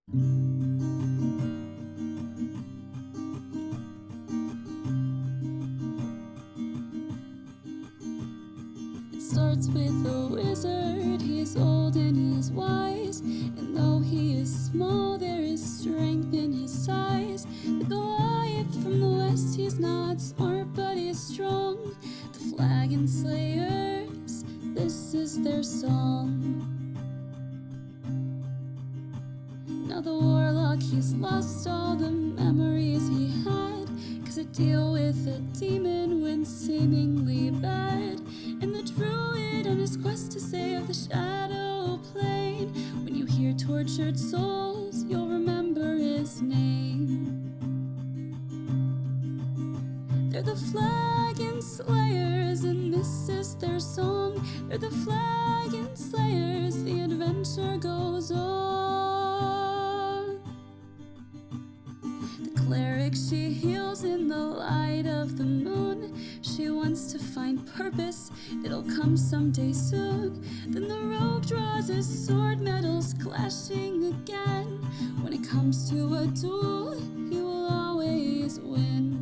It starts with a wizard, he's old and he's wise, and though he is small, there is strength in his size. The Goliath from the west, he's not smart, but he's strong. The Flagon Slayers, this is their song. Now the warlock, he's lost all the memories he had, 'cause to deal with a demon went seemingly bad. And the druid on his quest to save the shadow plane, when you hear tortured souls, you'll remember his name. They're the Flagon Slayers, and this is their song. They're the Flagon Slayers, the adventure goes on. The cleric, she heals in the light of the moon. She wants to find purpose, it'll come someday soon. Then the rogue draws his sword, metals clashing again. When it comes to a duel, he will always win.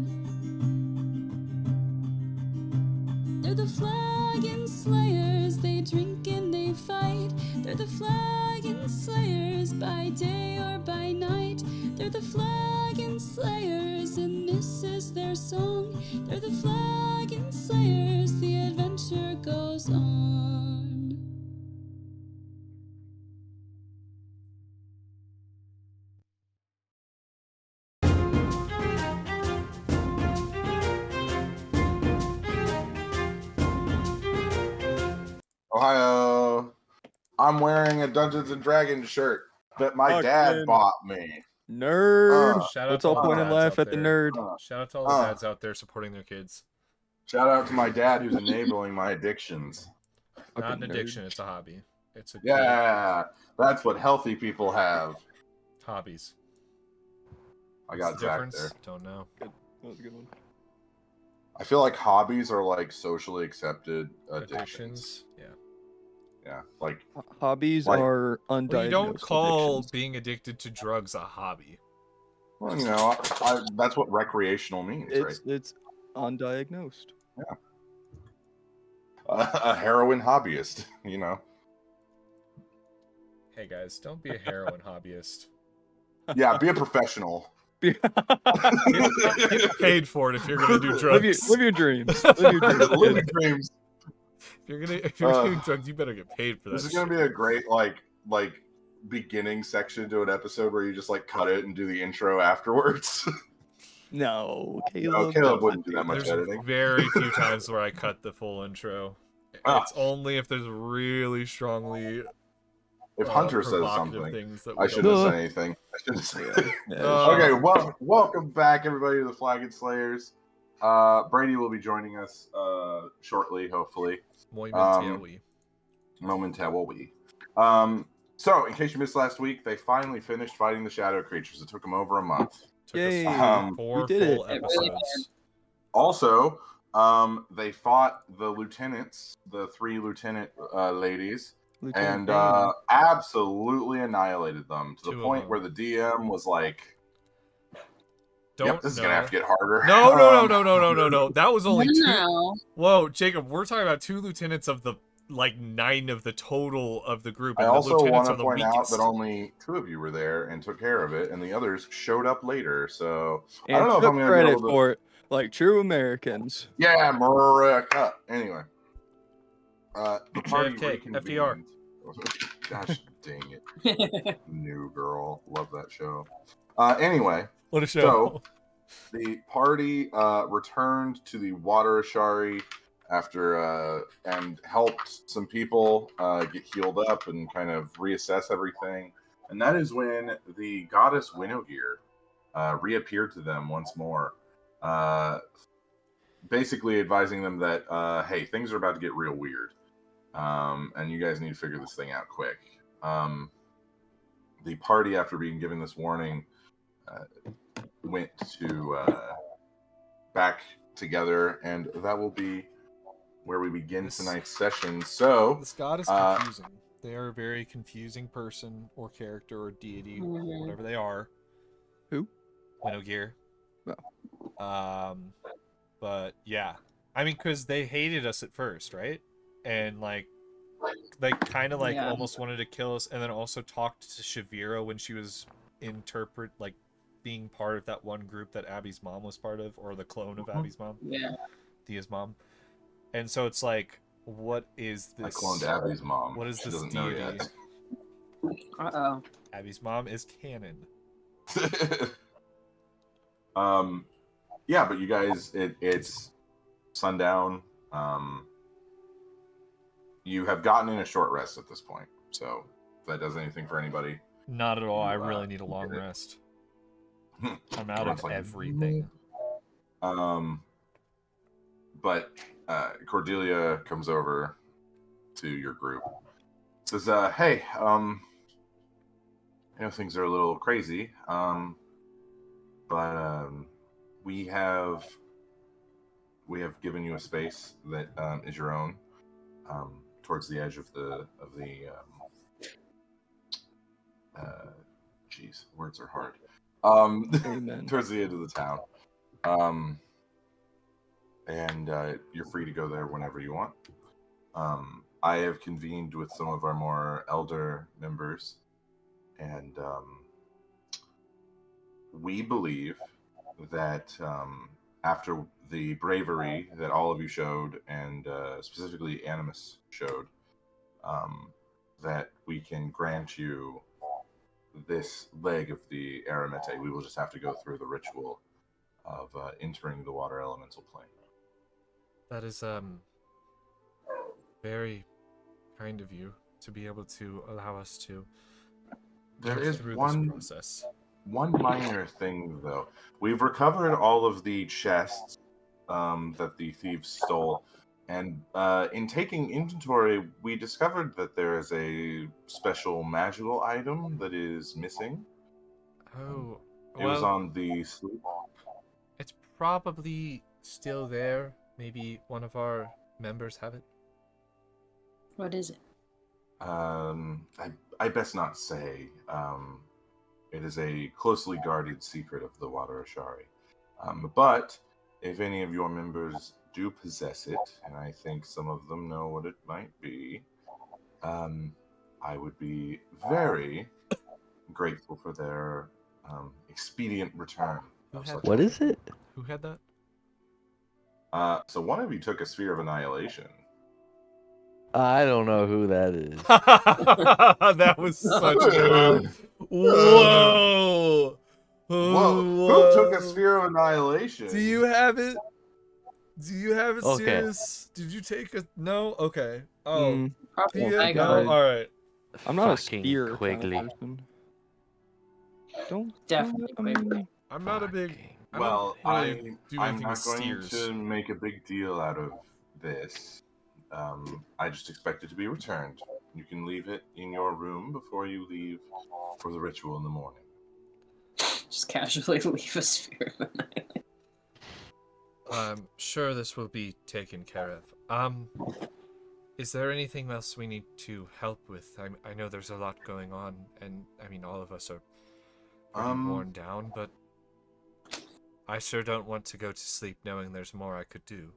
They're the Flagon Slayers, they drink and they fight. They're the Flagon Slayers, by day or by night. They're the Flagon Slayers, and this is their song. They're the Flagon Slayers, the adventure goes on. Ohio. I'm wearing a Dungeons and Dragons shirt that my dad bought me. Nerd. Shout out Let's to all all point the and dads laugh out at the there. nerd. Shout out to all the dads out there supporting their kids. Shout out to my dad who's enabling my addictions. Not an addiction, it's a hobby. It's a that's what healthy people have. hobbies. I got What's the Zach difference? there. Don't know. Good. That was a good one. I feel like hobbies are like socially accepted addictions. Addictions. Yeah. Yeah, like Hobbies Like- are undiagnosed Well, you don't call addictions. being addicted to drugs a hobby. well, you know, that's what recreational means, right? It's undiagnosed. A heroin hobbyist, you know. Hey guys, don't be a heroin hobbyist. Yeah, be a professional. Get paid for it if you're gonna do drugs. Live your dreams. Live your dreams. Live your dreams. If you're doing drugs, you better get paid for that. This is gonna be a great like beginning section to an episode where you just like cut it and do the intro afterwards. No, Caleb. No, Caleb wouldn't do that much There's editing. very few times where I cut the full intro. It's only if there's really strongly If Hunter says provocative something, things that I we shouldn't don't- say anything. I shouldn't say anything. Yeah, Okay, well, welcome back, everybody, to the Flagon Slayers. Brady will be joining us shortly, hopefully. Momentarily. Momentarily. So, in case you missed last week, they finally finished fighting the shadow creatures. It took them over a month. Took Yay. us 4 We did full it. episodes. Also, they fought the lieutenants, the 3 lieutenant ladies, Lieutenant and Dan. absolutely annihilated them to 2 the of point them. where the DM was like, Don't "Yep, this is know. gonna have to get harder." No. That was only 2. No. Whoa, Jacob, we're talking about 2 lieutenants of the 9 of the total of the group. I And also the want lieutenants to are the point out weakest. that only 2 of you were there and took care of it, and the others showed up later. So And I don't know if took I'm gonna be credit able to. for it, like true Americans. Yeah, America. Anyway, the party JFK, FDR. reconvened. Gosh dang it, New Girl, love that show. Anyway, What a show. so the party returned to the Water Ashari after and helped some people get healed up and kind of reassess everything. And that is when the goddess Winnogear reappeared to them once more, basically advising them that, hey, things are about to get real weird, and you guys need to figure this thing out quick. The party, after being given this warning, went to back together, and that will be where we begin tonight's session. So, This god is confusing. They are a very confusing person or character or deity, Mhm. whatever they are. Who? Windowgear. Oh. But yeah, I mean, because they hated us at first, right? And like, they kind of like Yeah. almost wanted to kill us, and then also talked to Shavira when she was being part of that one group that Abby's mom was part of, or the clone of Abby's mom, Yeah. Dia's mom. And so it's like, what is I this? cloned Abby's mom. What is She this doesn't know deity? yet. Uh-oh. Abby's mom is canon. Yeah, but you guys, it's sundown. You have gotten in a short rest at this point, so if that does anything for anybody. Not at all. I You, really need a long get it. rest. I'm out Everyone's of like, everything. But Cordelia comes over to your group. Says, hey, I know things are a little crazy, but we have given you a space that is your own, towards the edge of the geez, words are hard. Amen. Towards the edge of the town. And you're free to go there whenever you want. I have convened with some of our more elder members, and we believe that after the bravery that all of you showed, and specifically Animas showed, that we can grant you this leg of the Aramente. We will just have to go through the ritual of entering the water elemental plane. That is very kind of you to be able to allow us to There go is through one this process. One minor thing, though. We've recovered all of the chests that the thieves stole, and in taking inventory, we discovered that there is a special magical item that is missing. Oh, It was well, on the sloop. it's probably still there. Maybe one of our members have it. What is it? I best not say. It is a closely guarded secret of the Water Ashari. But if any of your members do possess it, and I think some of them know what it might be, I would be very grateful for their expedient return. Of such What a is it? Who had that? So one of you took a Sphere of Annihilation. I don't know who that is. That was such a whoa. Whoa! Who took a Sphere of Annihilation? Do you have it? Do you have it, Okay. Sirius? Did you take a no? Okay. Oh, Probably Thea? Flagon. No. All right. I'm not a Fucking spear kind of Quigley. person. Don't. Definitely I mean, Quigley. I'm not a big. Fucking- I Well, don't really do I'm anything not with going steers. to make a big deal out of this. I just expect it to be returned. You can leave it in your room before you leave for the ritual in the morning. Just casually leave a sphere of annihilation. I'm sure this will be taken care of. Is there anything else we need to help with? I know there's a lot going on, and I mean all of us are pretty worn down, but I sure don't want to go to sleep knowing there's more I could do.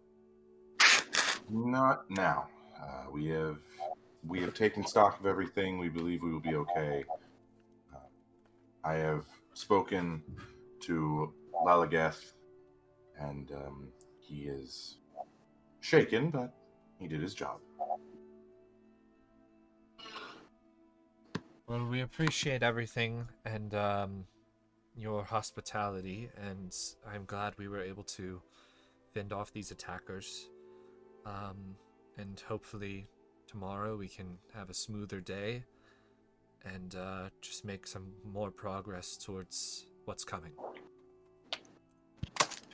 Not now. We have taken stock of everything. We believe we will be okay. I have spoken to Lalageth, and he is shaken, but he did his job. Well, we appreciate everything and your hospitality, and I'm glad we were able to fend off these attackers. And hopefully tomorrow we can have a smoother day and just make some more progress towards what's coming.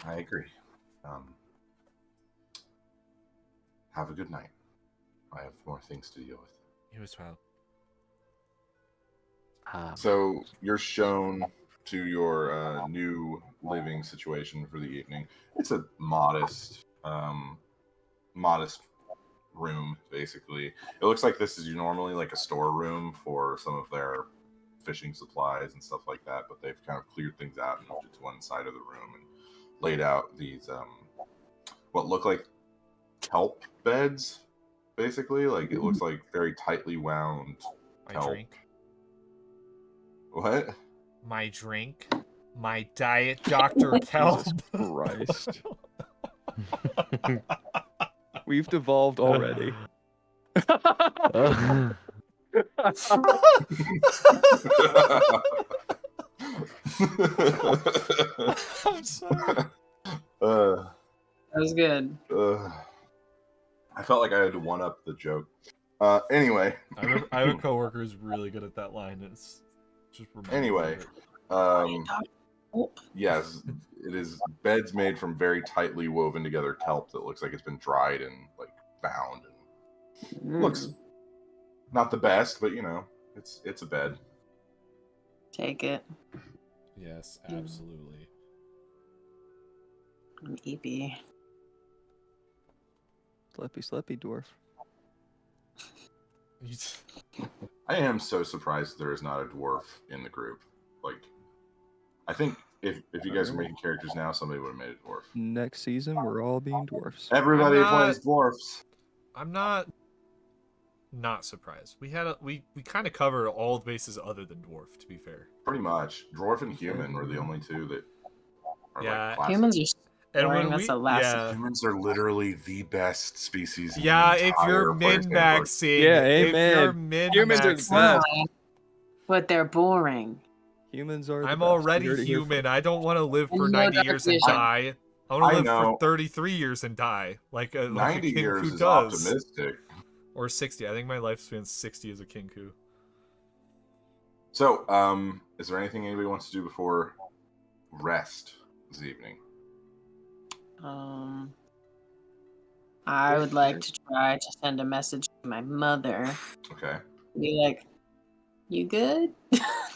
I agree. Have a good night. I have more things to deal with. You as well. So you're shown to your new living situation for the evening. It's a modest room, basically. It looks like this is normally like a storeroom for some of their fishing supplies and stuff like that, but they've kind of cleared things out and moved it to one side of the room and laid out these what look like kelp beds, basically. Like it looks like very tightly wound My kelp. drink. What? My drink. My diet Dr. Kelp. Jesus Christ. We've devolved already. I'm sorry. That was good. I felt like I had to one up the joke. Anyway. I have a coworker who's really good at that line. It's just Anyway. Yes, it is beds made from very tightly woven together kelp that looks like it's been dried and like bound and looks not the best, but you know, it's a bed. Take it. Yes, absolutely. An EP. Sleepy dwarf. I am so surprised there is not a dwarf in the group. Like, I think if you guys are making characters now, somebody would have made a dwarf. Next season, we're all being dwarfs. Everybody plays dwarfs. I'm not surprised. We kind of covered all the bases other than dwarf, to be fair. Pretty much. Dwarf and human were the only two that are like classic. Humans are And boring. when That's the last. Humans are literally the best species. In the if you're entire Player's min-maxing, Yeah, if amen. you're min-maxing, Humans are the best. But they're boring. Humans are. I'm the best. already You heard it here human. I don't want to live for And no 90 years and definition. die. I want to live know. for 33 years and die, like a 90 Kinku years is does. optimistic. Or 60. I think my lifespan's 60 as a Kinku. So, is there anything anybody wants to do before rest this evening? I would like to try to send a message to my mother. Okay. Be like, you good?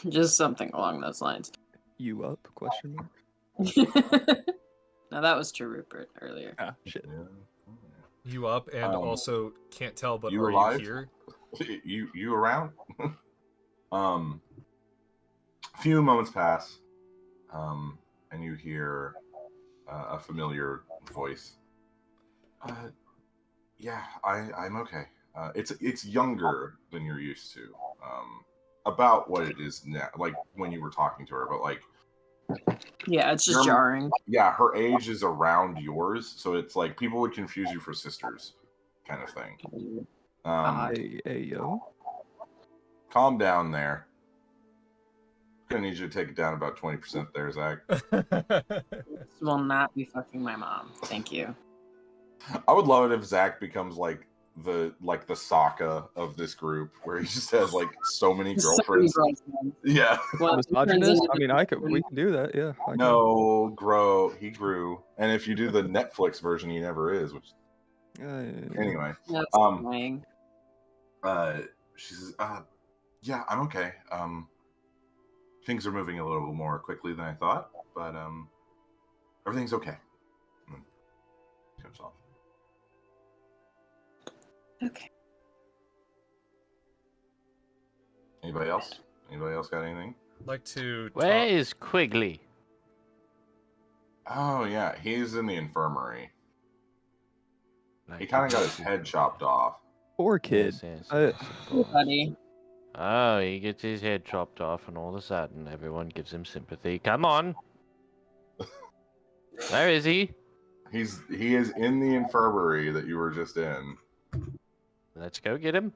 Just something along those lines. You up? Question mark. No, that was to Rupert earlier. Ah, shit. You up and also can't tell, but you are alive? you here? You around? A few moments pass, and you hear a familiar voice. Yeah, I'm okay. It's younger than you're used to. About what it is now, like when you were talking to her, but like. Yeah, it's just jarring. Yeah, her age is around yours, so it's like people would confuse you for sisters, kind of thing. Hey, yo. Calm down there. Gonna need you to take it down about 20% there, Zach. This will not be fucking my mom. Thank you. I would love it if Zach becomes like the Sokka of this group, where he just has like so many girlfriends. Yeah. Well, Misogynist? I mean, we can do that. Yeah. No, he grew, and if you do the Netflix version, he never is. Which anyway, That's annoying. she says, "Yeah, I'm okay. Things are moving a little more quickly than I thought, but everything's okay." And comes off. Okay. Anybody else? Anybody else got anything? Like to. Where is Quigley? Oh yeah, he's in the infirmary. Like, He kind of got his head chopped off. Poor kid. yes, Buddy. Oh, he gets his head chopped off, and all of a sudden, everyone gives him sympathy. Come on. Where is he? He is in the infirmary that you were just in. Let's go get him.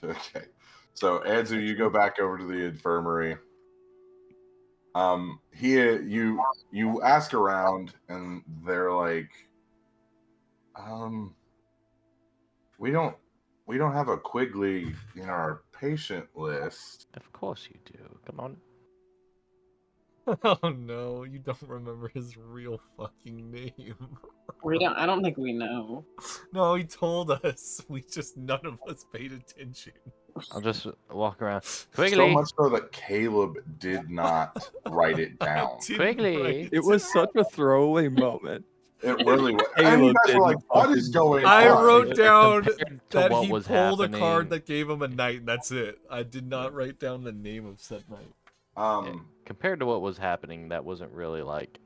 Okay. So Anzu, you go back over to the infirmary. You ask around, and they're like, we don't have a Quigley in our patient list. Of course you do. Come on. Oh no, you don't remember his real fucking name. I don't think we know. No, he told us. None of us paid attention. I'll just walk around. So Quigley. much so that Caleb did not write it down. Didn't Quigley. write It was such a throwaway moment. It really was. Halo And you guys were like, didn't what is fucking- going I on? wrote down Compared to that what he was pulled a happening- card that gave him a knight, and that's it. I did not write down the name of said knight. Compared to what was happening, that wasn't really like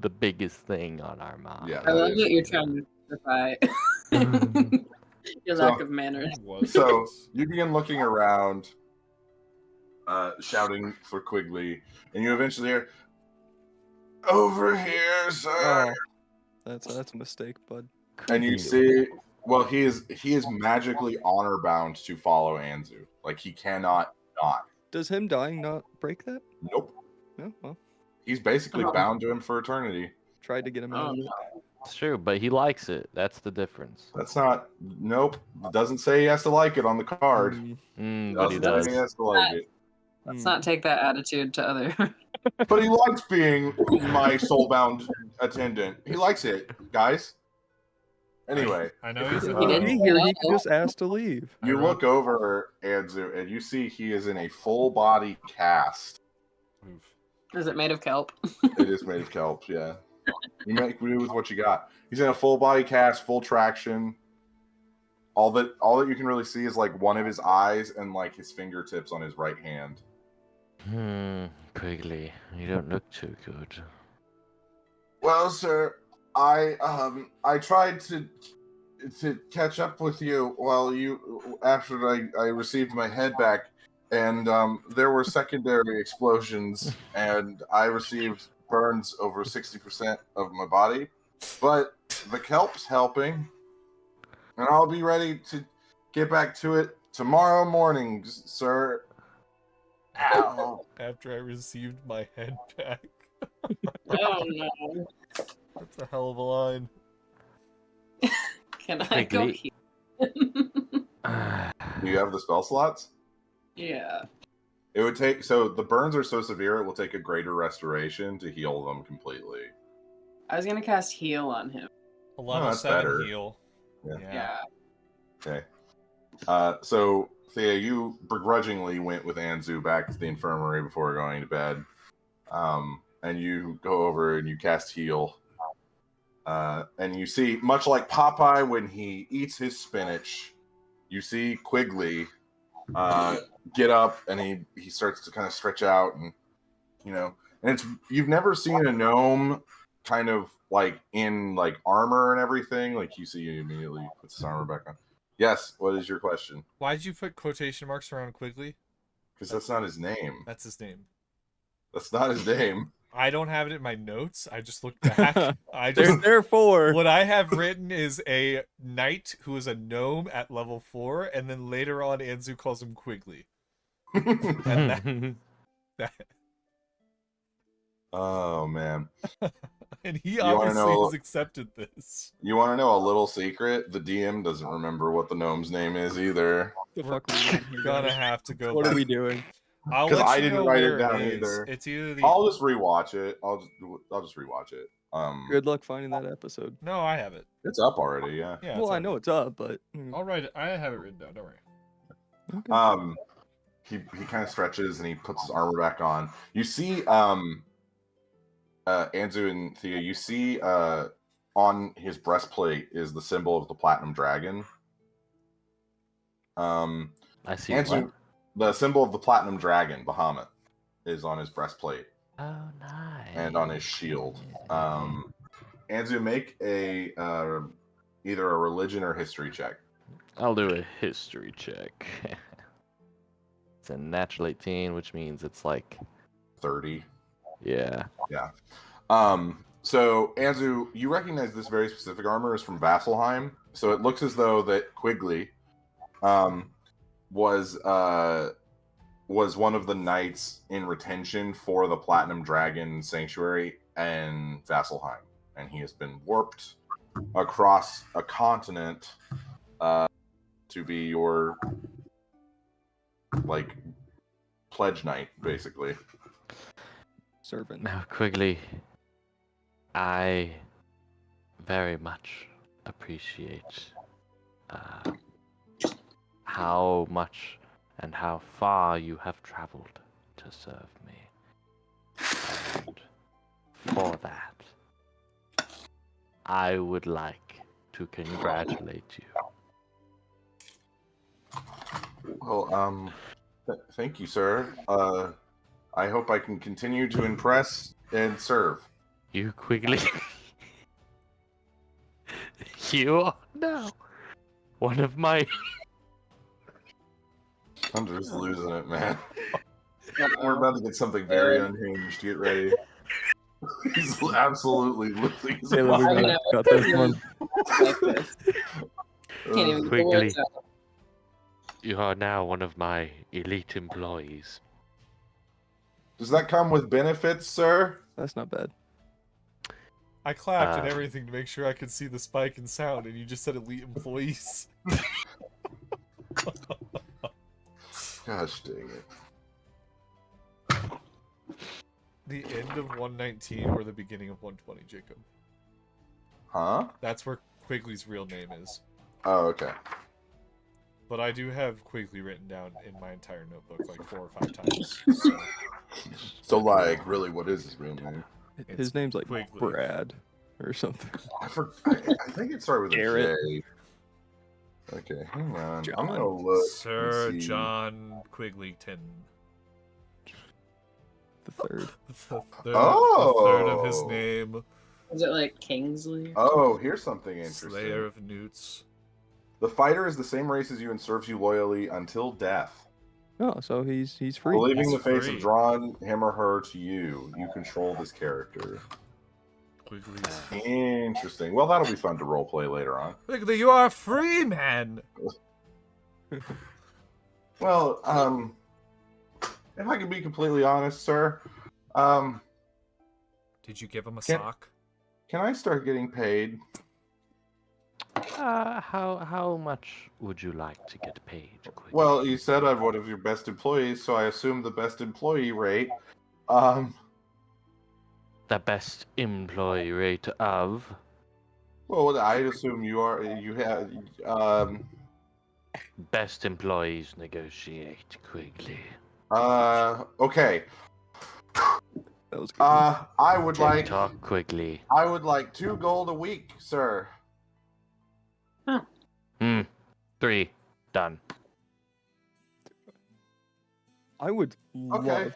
the biggest thing on our mind. Yeah. I love is- that you're trying to justify your So- lack of manners. So you begin looking around, shouting for Quigley, and you eventually hear, "Over here, sir!" Oh, that's a mistake, bud. And you see, well, he is magically honor bound to follow Anzu. Like he cannot not. Does him dying not break that? Nope. No. Well, He's basically Oh. bound to him for eternity. tried to get him out Oh, of it. no. It's true, but he likes it. That's the difference. That's not. Nope. It doesn't say he has to like it on the card. But he Doesn't does. say he has to like it. Let's not take that attitude to other. But he likes being my soulbound attendant. He likes it, guys. Anyway, I know If he's he a Uh, didn't be here, he could just ask to leave. you I wrote- look over Anzu and you see he is in a full body cast. Is it made of kelp? It is made of kelp, yeah. You make do with what you got. He's in a full body cast, full traction. All that you can really see is like one of his eyes and like his fingertips on his right hand. Quigley, you don't look too good. Well, sir, I tried to catch up with you while after I received my head back, and there were secondary explosions, and I received burns over 60% of my body, but the kelp's helping, and I'll be ready to get back to it tomorrow morning, sir. Ow. After I received my head back. Oh no. That's a hell of a line. Can I go Quigley. here? Do you have the spell slots? Yeah. It would take, so the burns are so severe, it will take a greater restoration to heal them completely. I was gonna cast heal on him. A level that's 7 better. heal. Yeah. Yeah. Okay. So Thea, you begrudgingly went with Anzu back to the infirmary before going to bed. And you go over and you cast heal. And you see, much like Popeye when he eats his spinach, you see Quigley get up and he starts to kind of stretch out, and and it's, you've never seen a gnome kind of like in like armor and everything. Like you see, he immediately puts his armor back on. Yes, what is your question? Why did you put quotation marks around Quigley? Because that's not his name. That's his name. That's not his name. I don't have it in my notes. I just looked back. Therefore, What I have written is a knight who is a gnome at level 4, and then later on Anzu calls him Quigley. And that Oh man. and he You wanna obviously know- has accepted this. You want to know a little secret? The DM doesn't remember what the gnome's name is either. the fuck are we doing here, Gonna guys? have to go What are back. we doing? I'll 'Cause let I you didn't know write it where down is. either. It's either the I'll just rewatch it. I'll just rewatch it. Good luck finding that episode. No, I have it. It's up already. Yeah. Yeah. Well, it's I know it's up, but I'll write it. I have it written down. Don't worry. okay. He kind of stretches and he puts his armor back on. You see, Anzu and Thea, you see, on his breastplate is the symbol of the platinum dragon. I see Anzu, what? the symbol of the platinum dragon, Bahamut, is on his breastplate Oh, nice. and on his shield. Anzu, make a either a religion or history check. I'll do a history check. It's a natural 18, which means it's like, 30. yeah. So Anzu, you recognize this very specific armor is from Vasselheim. So it looks as though that Quigley was one of the knights in retention for the Platinum Dragon Sanctuary in Vasselheim, and he has been warped across a continent to be your like pledge knight, basically. Servant. Now, Quigley, I very much appreciate how much and how far you have traveled to serve me. And for that, I would like to congratulate you. Well, thank you, sir. I hope I can continue to impress and serve. You quickly. You are now one of my. I'm just losing it, man. We're about to get something very unhinged. Get ready. He's absolutely losing his Taylor, we mind. got this one. Like this. Can't even get the Quickly. words out. You are now one of my elite employees. Does that come with benefits, sir? That's not bad. I clapped and Uh, everything to make sure I could see the spike in sound, and you just said elite employees. Gosh dang it. The end of 119 or the beginning of 120, Jacob. Huh? That's where Quigley's real name is. Oh, okay. But I do have Quigley written down in my entire notebook like 4 or 5 times. So So, like, really, what is his real name? His It's name's like Quigley. Brad or something. I think it started with Garrett. a J. Okay, hang on. John. I'm gonna look. Sir and see. John Quigleyton. The third. The third, Oh. the third of his name. Is it like Kingsley? Oh, here's something interesting. Slayer of Newts. The fighter is the same race as you and serves you loyally until death. Oh, so he's free. Believing He's the fates free. have drawn him or her to you, you control this character. Quigley's. Interesting. Well, that'll be fun to roleplay later on. Quigley, you are a free man! Well, if I can be completely honest, sir, Did you give him a Can- sock? can I start getting paid? How much would you like to get paid? Quigley? Well, you said I'm one of your best employees, so I assume the best employee rate. The best employee rate of. Well, I'd assume you are. You have. Best employees negotiate, Quigley. Okay. That was good. I would Tick like. tock, Quigley. I would like 2 gold a week, sir. 3. Done. I would Okay. love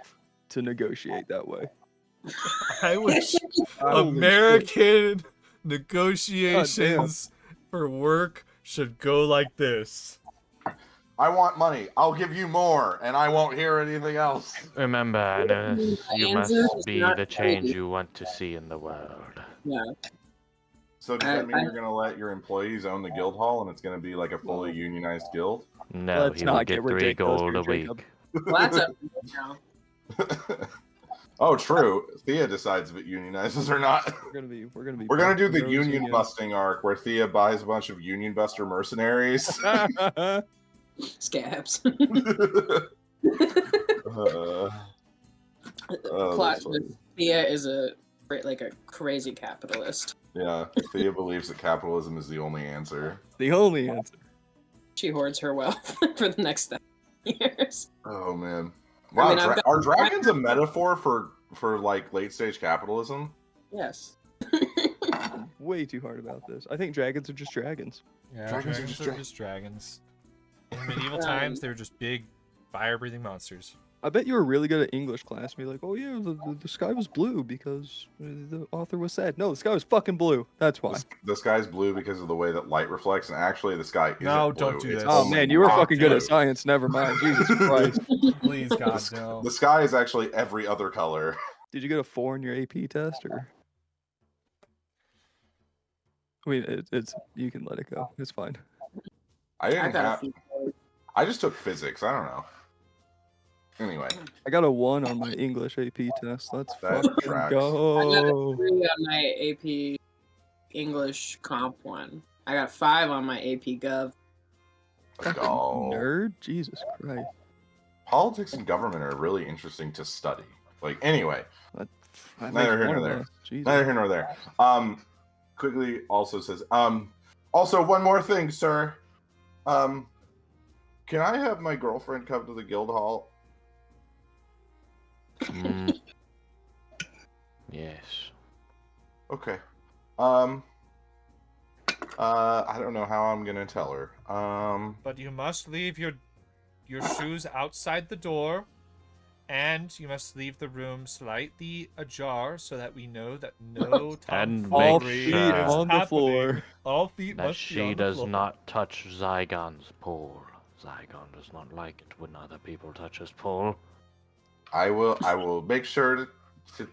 to negotiate that way. I wish Holy American negotiations for work should go like this. I want money. I'll give you more, and I won't hear anything else. Remember, Anus, you must Answer is be not the change free. you want to see in the world. Yeah. So does that mean you're going to let your employees own the guild hall, and it's going to be like a fully unionized guild? No, Let's he will not get get 3 ridiculous gold here, a week. Jacob. Well, that's up to you now. Oh, true. Thea decides if it unionizes or not. We're gonna be. We're gonna do the Rose union busting arc where Thea buys a bunch of union buster mercenaries. Scabs. Oh, Plot that's funny. twist, Thea is a crazy capitalist. Yeah, Thea believes that capitalism is the only answer. It's the only answer. She hoards her wealth for the next 1,000 years. Oh man, I wow! mean, I've got- Are dragons a metaphor for like late stage capitalism? Yes. Way too hard about this. I think dragons are just dragons. Yeah, Dragons dragons, are are just just dragons. In medieval times, they were just big, fire-breathing monsters. I bet you were really good at English class. And be like, oh yeah, the sky was blue because the author was sad. No, the sky was fucking blue. That's why. The sky's blue because of the way that light reflects, and actually, the sky isn't No, blue. don't do It's this. Oh only man, you were not fucking good blue. at science. Never mind. Jesus Christ. Please, God, The, no. the sky is actually every other color. Did you get a 4 in your AP test or? I mean, it's you can let it go. It's fine. I I didn't got a have. few. I just took physics. I don't know. Anyway, I got a 1 on my English AP test. Let's That fucking tracks. I got a go. 3 on my AP English Comp 1. I got 5 on my AP Gov. let's go. Nerd, Jesus Christ. Politics and government are really interesting to study. Like, anyway, That Neither makes here one nor of there. us. Jesus. neither here nor there. Quigley also says, also one more thing, sir. Can I have my girlfriend come to the guild hall? Yes. Okay. I don't know how I'm gonna tell her. But you must leave your shoes outside the door, and you must leave the room slightly ajar so that we know that no And All make tomfoolery feet sure is on the happening. floor. All feet that must be she on the does floor. not touch Zygon's pole. Zygon does not like it when other people touch his pole. I will make sure to Isn't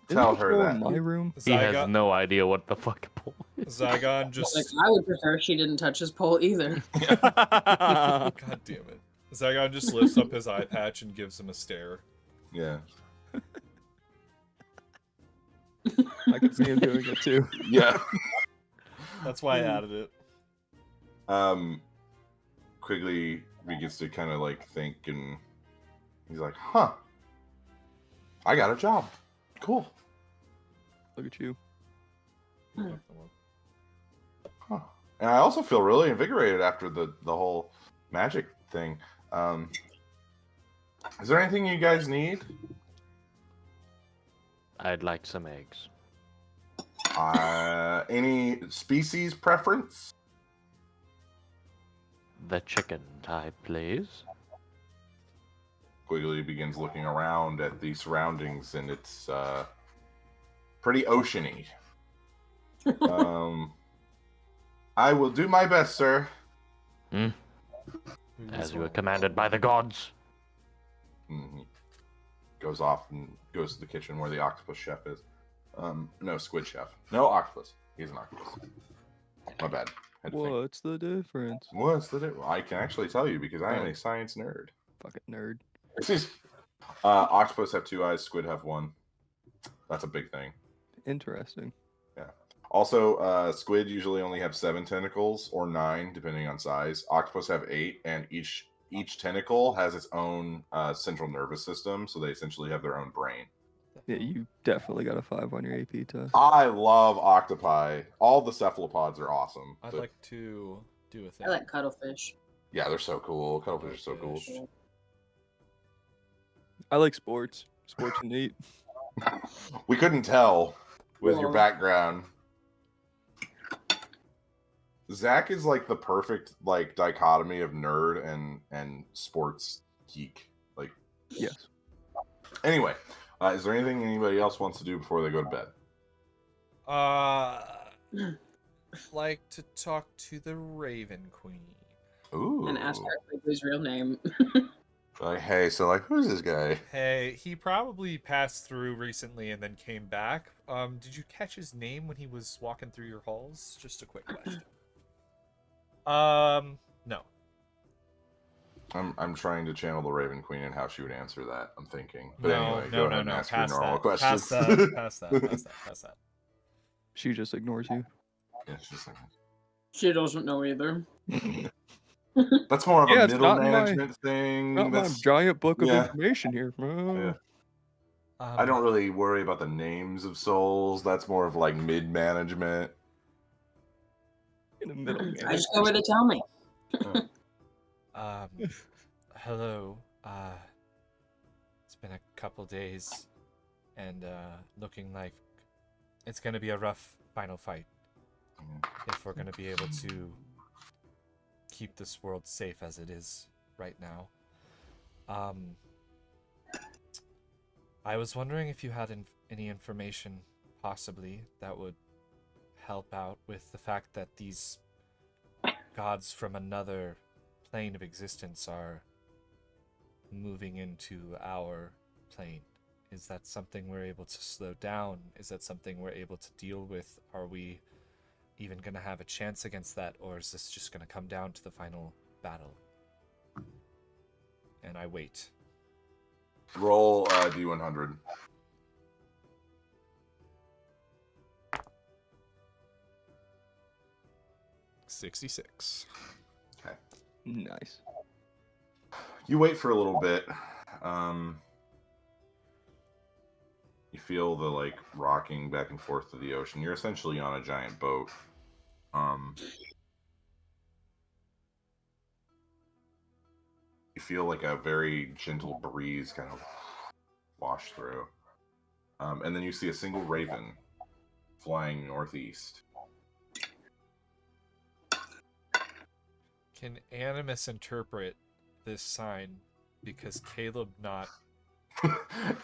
tell the her floor that. in my room? He has Zygon, no idea what the fuck a pole is. Zygon Like, just I would prefer she didn't touch his pole either. God damn it. Zygon just lifts up his eye patch and gives him a stare. Yeah. I can see him doing it too. Yeah. That's why I added it. Quigley begins to kind of like think, and he's like, "Huh, I got a job. Cool. Look at you. Huh." And I also feel really invigorated after the whole magic thing. Is there anything you guys need? I'd like some eggs. Any species preference? The chicken type, please. Quigley begins looking around at the surroundings, and it's pretty oceany. I will do my best, sir. As you are commanded by the gods. And he goes off and goes to the kitchen where the octopus chef is. No, squid chef. No, octopus. He's an octopus. My bad. Had to think. What's the difference? What's the difference? I can actually tell you because I am a science nerd. Fucking nerd. Octopus have 2 eyes, squid have 1. That's a big thing. Interesting. Also, squid usually only have 7 tentacles or 9, depending on size. Octopus have 8, and each tentacle has its own central nervous system, so they essentially have their own brain. Yeah, you definitely got a 5 on your AP test. I love octopi. All the cephalopods are awesome. I'd But- like to do a thing. I like cuttlefish. yeah, they're so cool. Cuttlefish are so cool. Cuttlefish. I like sports. Sports are neat. We couldn't tell with your Cool. background. Zach is like the perfect like dichotomy of nerd and sports geek. Like, Yes. anyway, is there anything anybody else wants to do before they go to bed? Like to talk to the Raven Queen. Ooh. And ask her Quigley's real name. Like, hey, so like, who's this guy? Hey, he probably passed through recently and then came back. Did you catch his name when he was walking through your halls? Just a quick question. No. I'm trying to channel the Raven Queen and how she would answer that. I'm thinking. But No, anyway, no, go no, ahead and no. ask your Pass normal that. questions. Pass that. She just ignores you. Yeah, it's just like- She doesn't know either. that's more of Yeah, a it's middle not in my- management thing. Not my That's, giant book of yeah. information here. Yeah. Um, I don't really worry about the names of souls. That's more of like mid management. In the middle. I just go where they tell me. Hello. It's been a couple days, and looking like it's gonna be a rough final fight if we're gonna be able to keep this world safe as it is right now. I was wondering if you had any information, possibly, that would help out with the fact that these gods from another plane of existence are moving into our plane. Is that something we're able to slow down? Is that something we're able to deal with? Are we even going to have a chance against that, or is this just going to come down to the final battle? And I wait. Roll D100. $66. Nice. You wait for a little bit. You feel the like rocking back and forth to the ocean. You're essentially on a giant boat. You feel like a very gentle breeze kind of wash through. And then you see a single raven flying northeast. Can Animus interpret this sign? Because Caleb not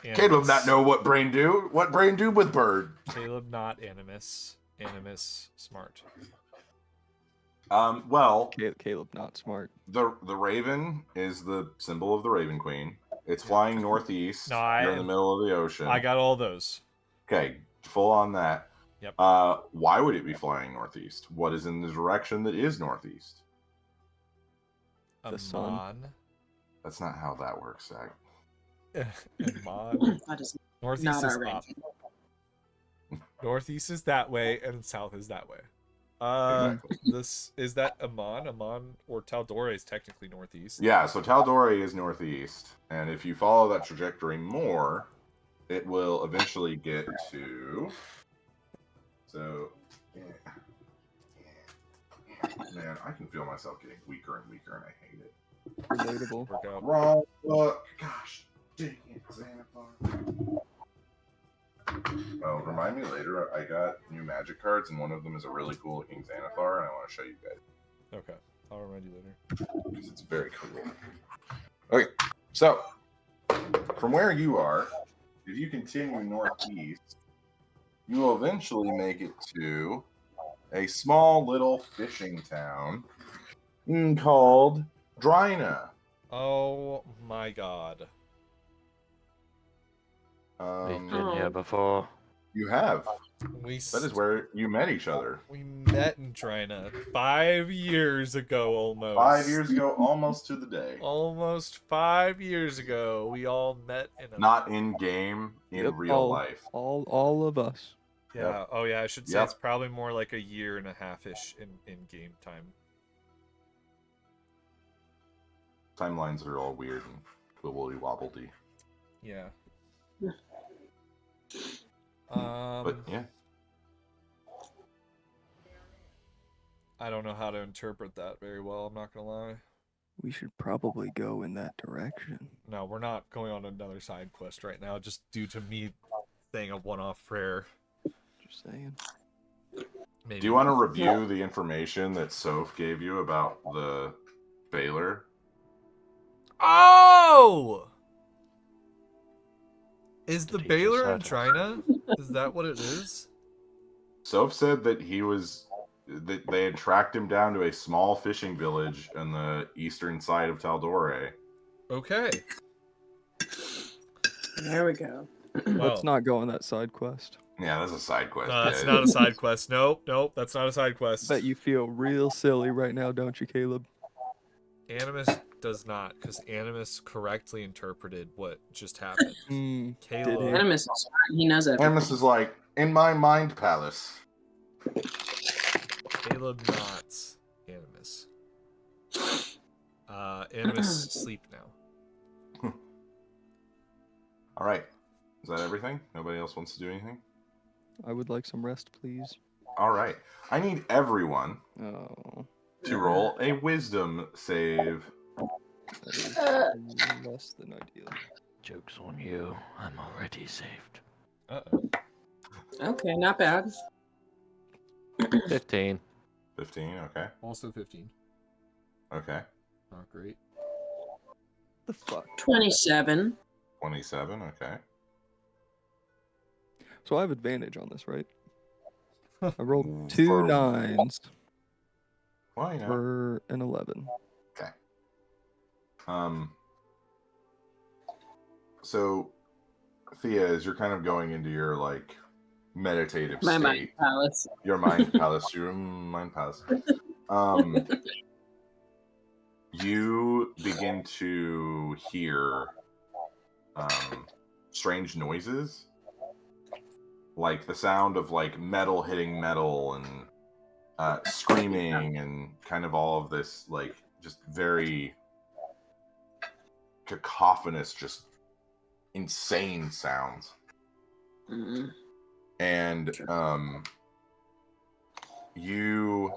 Caleb not know what brain do. What brain do with bird? Caleb not Animus. Animus smart. Well, Caleb, not smart. the raven is the symbol of the Raven Queen. It's flying northeast. No, You're in the middle of the ocean. I got all those. Okay, full on that. Yep. Why would it be flying northeast? What is in the direction that is northeast? The sun. Amon. That's not how that works, Zach. Amon. That is Northeast not is our up. ranking. Northeast is that way, and south is that way. Exactly. This is that Amon. Amon or Taldore is technically northeast. Yeah, so Taldore is northeast, and if you follow that trajectory more, it will eventually get to. So, man, I can feel myself getting weaker and weaker, and I hate it. Relatable. Work out. Wrong book. Gosh, dang it, Xanathar. Oh, remind me later. I got new magic cards, and one of them is a really cool looking Xanathar, and I want to show you guys Okay, I'll remind you later. because it's very cool. Okay, so from where you are, if you continue northeast, you will eventually make it to a small little fishing town called Drina. Oh my god. We've been here before. You have. We That is where you met each other. we met in Trina 5 years ago almost. 5 years ago, almost to the day. Almost 5 years ago, we all met in a Not in game, in Yep, real life. All of us. Yeah. Oh yeah, I should say Yep. it's probably more like a year and a half ish in game time. Timelines are all weird and wibbly wobbledy. Yeah. But yeah, I don't know how to interpret that very well, I'm not gonna lie. We should probably go in that direction. No, we're not going on another side quest right now, just due to me saying a one-off prayer. Just saying. Maybe. do you want to review the information that Soph gave you about the Baylor? Oh! Is the Did he Baylor in just Trina? Is that what it is? Soph said that that they had tracked him down to a small fishing village on the eastern side of Taldore. Okay. There we go. Well, Let's not go on that side quest. Yeah, that's a side quest. that's kid. not a side quest. Nope, that's not a side quest. Bet you feel real silly right now, don't you, Caleb? Animus does not, because Animus correctly interpreted what just happened. Did Caleb, he? Animus is smart. He knows everything. Animus is like, in my mind palace. Caleb not Animus. Animus sleep now. All right. Is that everything? Nobody else wants to do anything? I would like some rest, please. All right. I need everyone Oh, to roll a wisdom save. that is less than ideal. Joke's on you. I'm already saved. Uh-oh. Okay, not bad. 15. 15, okay. Also 15. Okay. Not great. The fuck? 27. 27, okay. So I have advantage on this, right? I rolled For- 2 9s Well, you know. for an 11. Okay. So, Thea, as you're kind of going into your, like, meditative My state. mind palace. Your mind palace. Your mind palace. You begin to hear strange noises, like the sound of like metal hitting metal and screaming and kind of all of this like just very cacophonous, just insane sounds. Mm. And your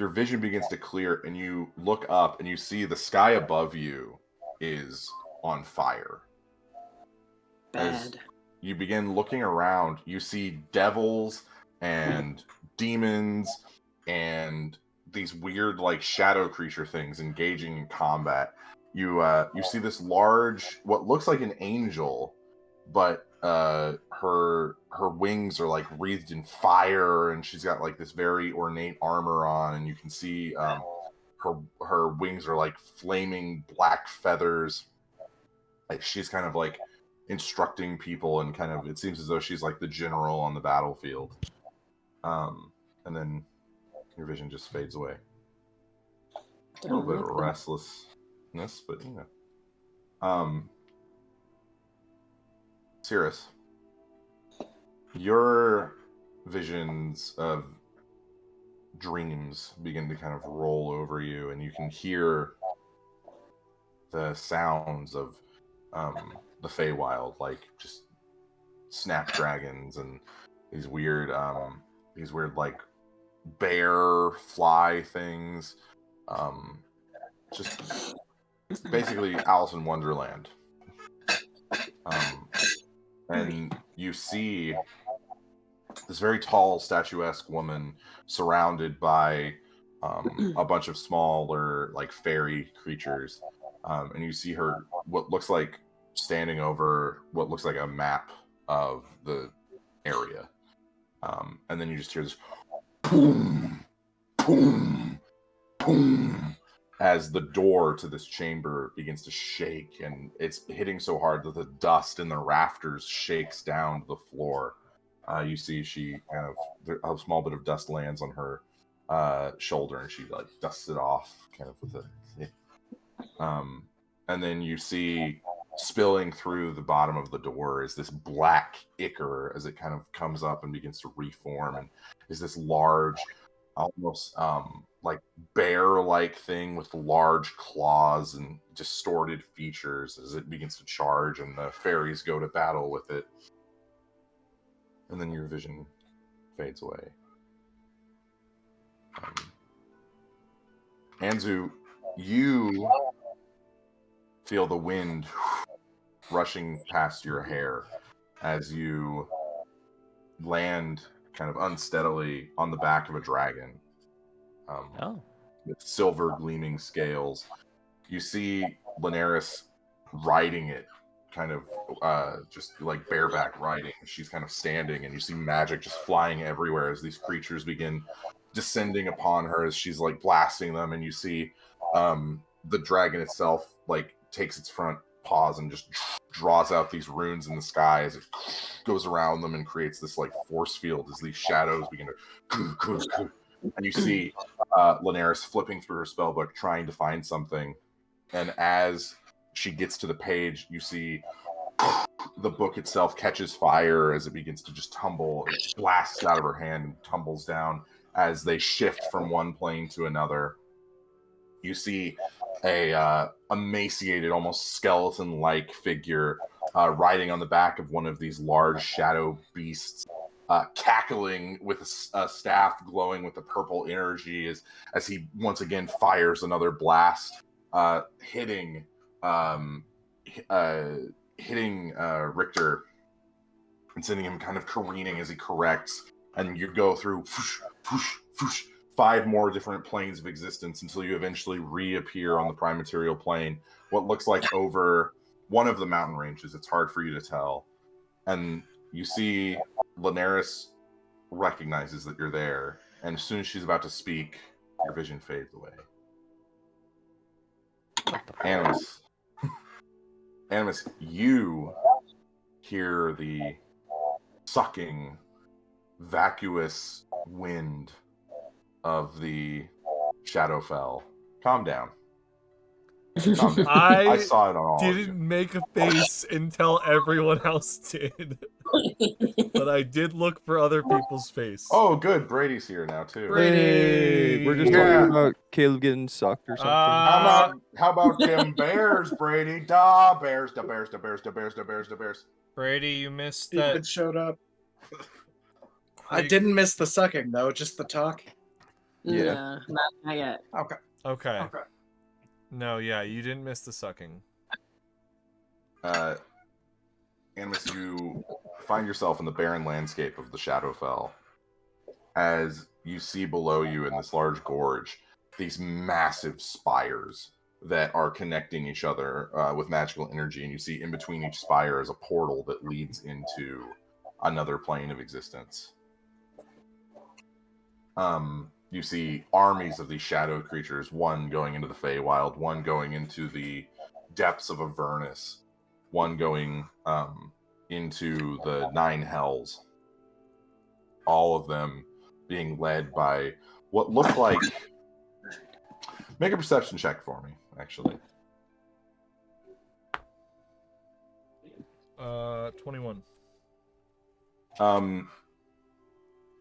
vision begins to clear and you look up and you see the sky above you is on fire. As Bad. you begin looking around, you see devils and demons and these weird like shadow creature things engaging in combat. You see this large, what looks like an angel, but her wings are like wreathed in fire, and she's got like this very ornate armor on, and you can see her wings are like flaming black feathers. Like she's kind of like instructing people, and kind of it seems as though she's like the general on the battlefield. And then your vision just fades away. A little bit of restlessness, but you know. Cirrus, your visions of dreams begin to kind of roll over you, and you can hear the sounds of the Feywild, like just snapdragons and these weird like bear fly things, just basically Alice in Wonderland. And you see this very tall, statuesque woman surrounded by a bunch of smaller, like fairy creatures, and you see her what looks like standing over what looks like a map of the area, and then you just hear this boom, boom, boom, as the door to this chamber begins to shake, and it's hitting so hard that the dust in the rafters shakes down to the floor. You see she kind of, a small bit of dust lands on her shoulder, and she like dusts it off kind of with a and then you see spilling through the bottom of the door is this black ichor as it kind of comes up and begins to reform, and is this large, almost like bear-like thing with large claws and distorted features as it begins to charge, and the fairies go to battle with it. And then your vision fades away. Anzu, you feel the wind rushing past your hair as you land kind of unsteadily on the back of a dragon. With silver gleaming scales. You see Linares riding it, kind of just like bareback riding. She's kind of standing, and you see magic just flying everywhere as these creatures begin descending upon her as she's like blasting them, and you see the dragon itself like takes its front paws and just draws out these runes in the sky as it goes around them and creates this like force field as these shadows begin to and you see Linares flipping through her spellbook trying to find something, and as she gets to the page, you see the book itself catches fire as it begins to just tumble. It blasts out of her hand and tumbles down as they shift from one plane to another. You see a emaciated, almost skeleton-like figure riding on the back of one of these large shadow beasts, cackling with a staff glowing with the purple energy as he once again fires another blast, hitting Richter and sending him kind of careening as he corrects. And you go through whoosh, whoosh, whoosh, 5 more different planes of existence until you eventually reappear on the prime material plane, what looks like over one of the mountain ranges. It's hard for you to tell. And you see Linares recognizes that you're there, and as soon as she's about to speak, your vision fades away. Animus, you hear the sucking, vacuous wind of the Shadowfell. Calm down. Calm down. I saw it on all of you. Didn't make a face until everyone else did. But I did look for other people's face. Oh, good. Brady's here now, too. Brady! We're just talking about Caleb getting sucked or something. How about them bears, Brady? Da bears, da bears, da bears, da bears, da bears, da bears. Brady, you missed Stupid that. showed up. I didn't miss the sucking, though, just the talk. Yeah. No, not yet. Okay. No, yeah, you didn't miss the sucking. Animus, you find yourself in the barren landscape of the Shadowfell. as you see below you in this large gorge these massive spires that are connecting each other with magical energy, and you see in between each spire is a portal that leads into another plane of existence. You see armies of these shadow creatures, one going into the Feywild, one going into the depths of Avernus, one going into the Nine Hells. All of them being led by what looked like... Make a perception check for me, actually. 21.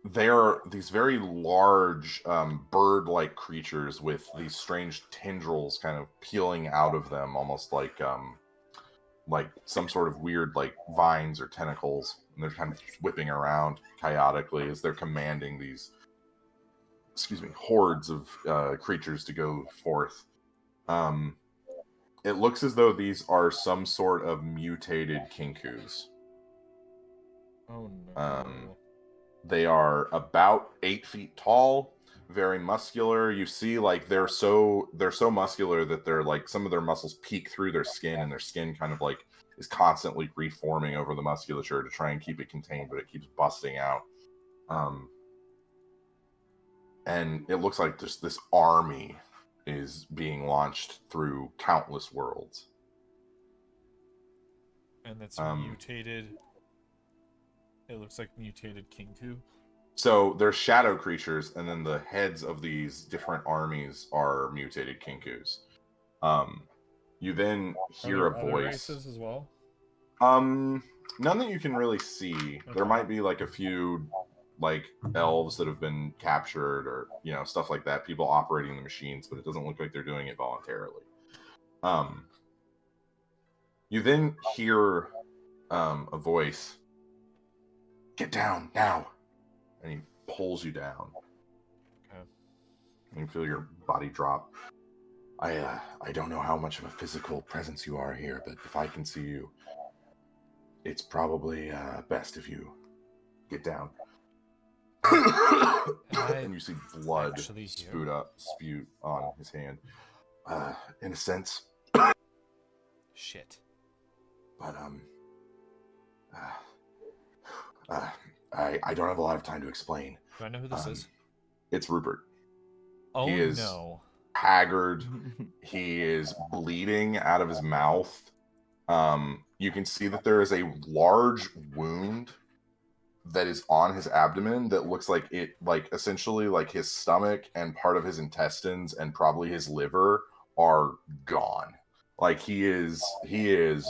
They're these very large bird-like creatures with these strange tendrils kind of peeling out of them, almost like some sort of weird like vines or tentacles, and they're kind of whipping around chaotically as they're commanding these hordes of creatures to go forth. It looks as though these are some sort of mutated kinkus. Oh no. They are about 8 feet tall, very muscular. You see, like they're so muscular that they're like some of their muscles peek through their skin, and their skin kind of like is constantly reforming over the musculature to try and keep it contained, but it keeps busting out. And it looks like just this army is being launched through countless worlds. And that's mutated. It looks like mutated Kinku. So there's shadow creatures, and then the heads of these different armies are mutated kinkus. You then hear a voice. Races as well? None that you can really see. Okay. There might be like a few like elves that have been captured, or stuff like that. People operating the machines, but it doesn't look like they're doing it voluntarily. You then hear a voice. Get down now, and he pulls you down. Okay. And you feel your body drop. I don't know how much of a physical presence you are here, but if I can see you, it's probably best if you get down. And you see blood spewed on his hand. In a sense. Shit. But I don't have a lot of time to explain. Do I know who this is? It's Rupert. Oh, he is no. Haggard. He is bleeding out of his mouth. You can see that there is a large wound that is on his abdomen that looks like it, like essentially like his stomach and part of his intestines and probably his liver are gone. Like he is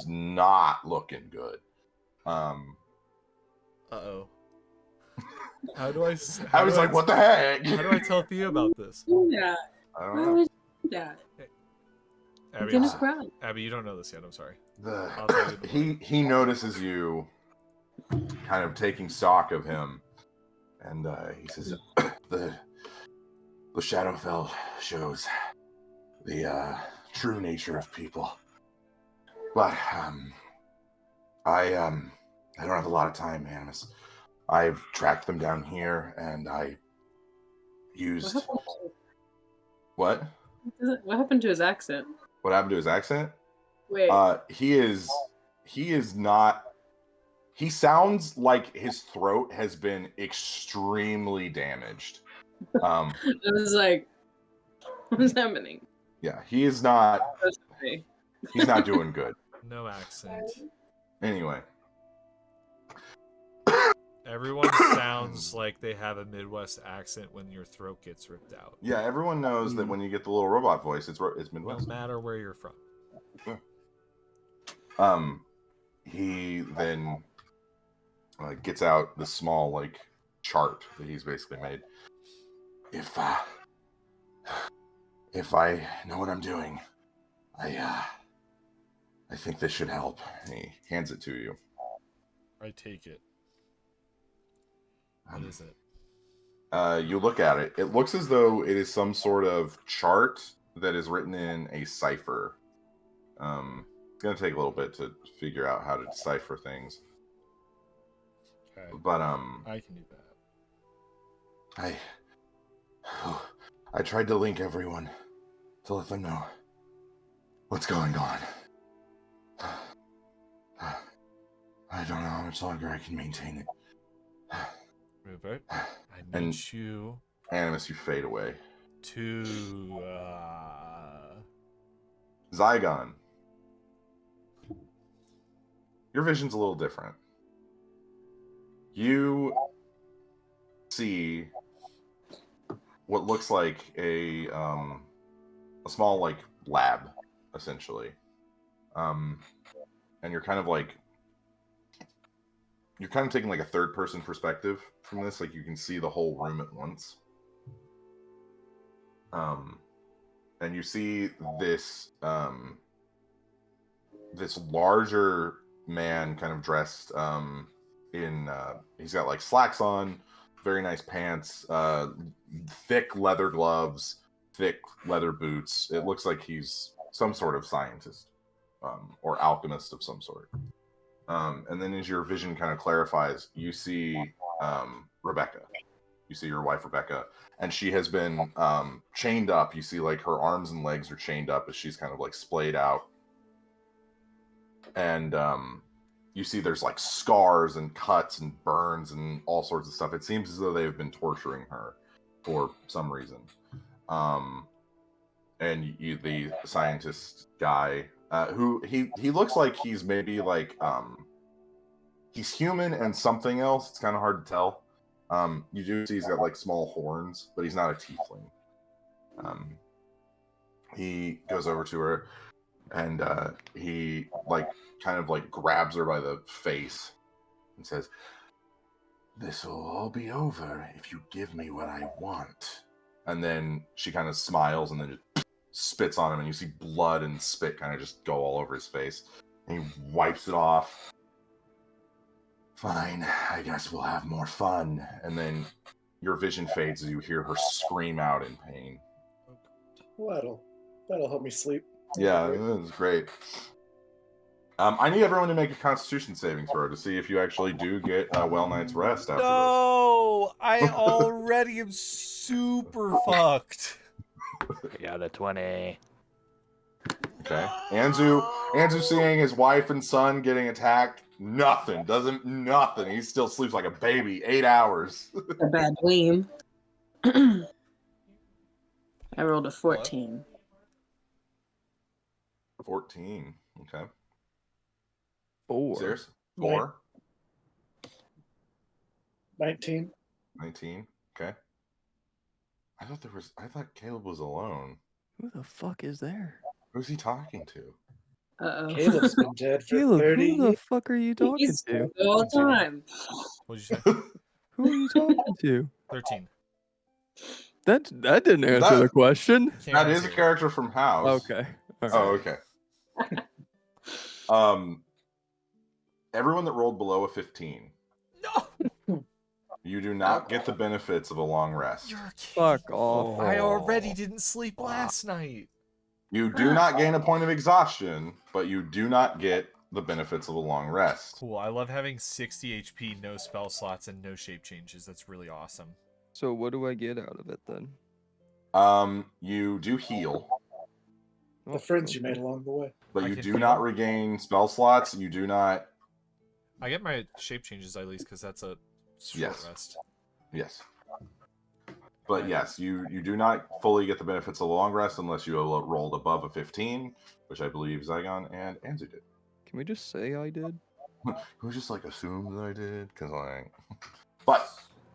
not looking good. Uh-oh. How do I... I was like, what the heck? How do I tell Thea about this? Yeah. I don't Why know. would you do that? I'm Abby, gonna cry. Abby, you don't know this yet. I'm sorry. He notices you kind of taking stock of him, and he says, the Shadowfell shows the true nature of people. But I don't have a lot of time, Animas. I've tracked them down here, and I used... What? What happened to his accent? What happened to his accent? Wait. He is not... He sounds like his throat has been extremely damaged. I was like, what's happening? Yeah, he is not... He's not doing good. No accent. Anyway. Everyone sounds like they have a Midwest accent when your throat gets ripped out. Yeah, everyone knows that when you get the little robot voice, it's Midwest. No matter where you're from. Yeah. He then gets out the small like chart that he's basically made. If I know what I'm doing, I think this should help. And he hands it to you. I take it. What is it? You look at it. It looks as though it is some sort of chart that is written in a cipher. It's going to take a little bit to figure out how to decipher things. Okay. But I can do I tried to link everyone to let them know what's going on. I don't know how much longer I can maintain it. Rupert, I need And- you Animus, you fade away. to Zygon. Your vision's a little different. You see what looks like a small like lab, essentially. And you're kind of taking like a third person perspective from this, like you can see the whole room at once. And you see this this larger man kind of dressed in he's got like slacks on, very nice pants, thick leather gloves, thick leather boots. It looks like he's some sort of scientist or alchemist of some sort. And then as your vision kind of clarifies, you see Rebecca. You see your wife, Rebecca, and she has been chained up. You see like her arms and legs are chained up as she's kind of like splayed out. And you see there's like scars and cuts and burns and all sorts of stuff. It seems as though they've been torturing her for some reason. And the scientist guy, who he looks like he's maybe like he's human and something else. It's kind of hard to tell. You do see he's got like small horns, but he's not a tiefling. He goes over to her and he like kind of like grabs her by the face and says, "This will all be over if you give me what I want." And then she kind of smiles and then just spits on him, and you see blood and spit kind of just go all over his face. And he wipes it off. "Fine, I guess we'll have more fun." And then your vision fades as you hear her scream out in pain. Well, that'll help me sleep. Yeah, it was great. I need everyone to make a Constitution saving throw to see if you actually do get a well night's rest after No, I already am super fucked. Yeah, the 20. this. Okay. Anzu seeing his wife and son getting attacked, nothing. He still sleeps like a baby, 8 hours. A bad dream. I rolled a 14. 14. Okay. 4. Serious? 4. 19. 19. Okay. I thought Caleb was alone. Who the fuck is there? Who's he talking to? Uh-oh. Caleb's been dead for Caleb, 30 who the years. fuck are you talking He's to? all the time. What'd you say? Who are you talking to? 13. That didn't answer the question. Can't That is a answer. character from House. Okay. All right. Oh, okay. Everyone that rolled below a 15, No, you do not get the benefits of a long rest. you're kidding. Fuck off. I already didn't sleep last night. You do not gain a point of exhaustion, but you do not get the benefits of a long rest. Cool. I love having 60 HP, no spell slots, and no shape changes. That's really awesome. So what do I get out of it then? You do heal, The friends you made along the way. but I you can do heal. not regain spell slots. You do not. I get my shape changes at least because that's a short Yes. rest. Yes. But yes, you do not fully get the benefits of a long rest unless you rolled above a 15, which I believe Zygon and Anzu did. Can we just say I did? Who just like assumed that I did? Because But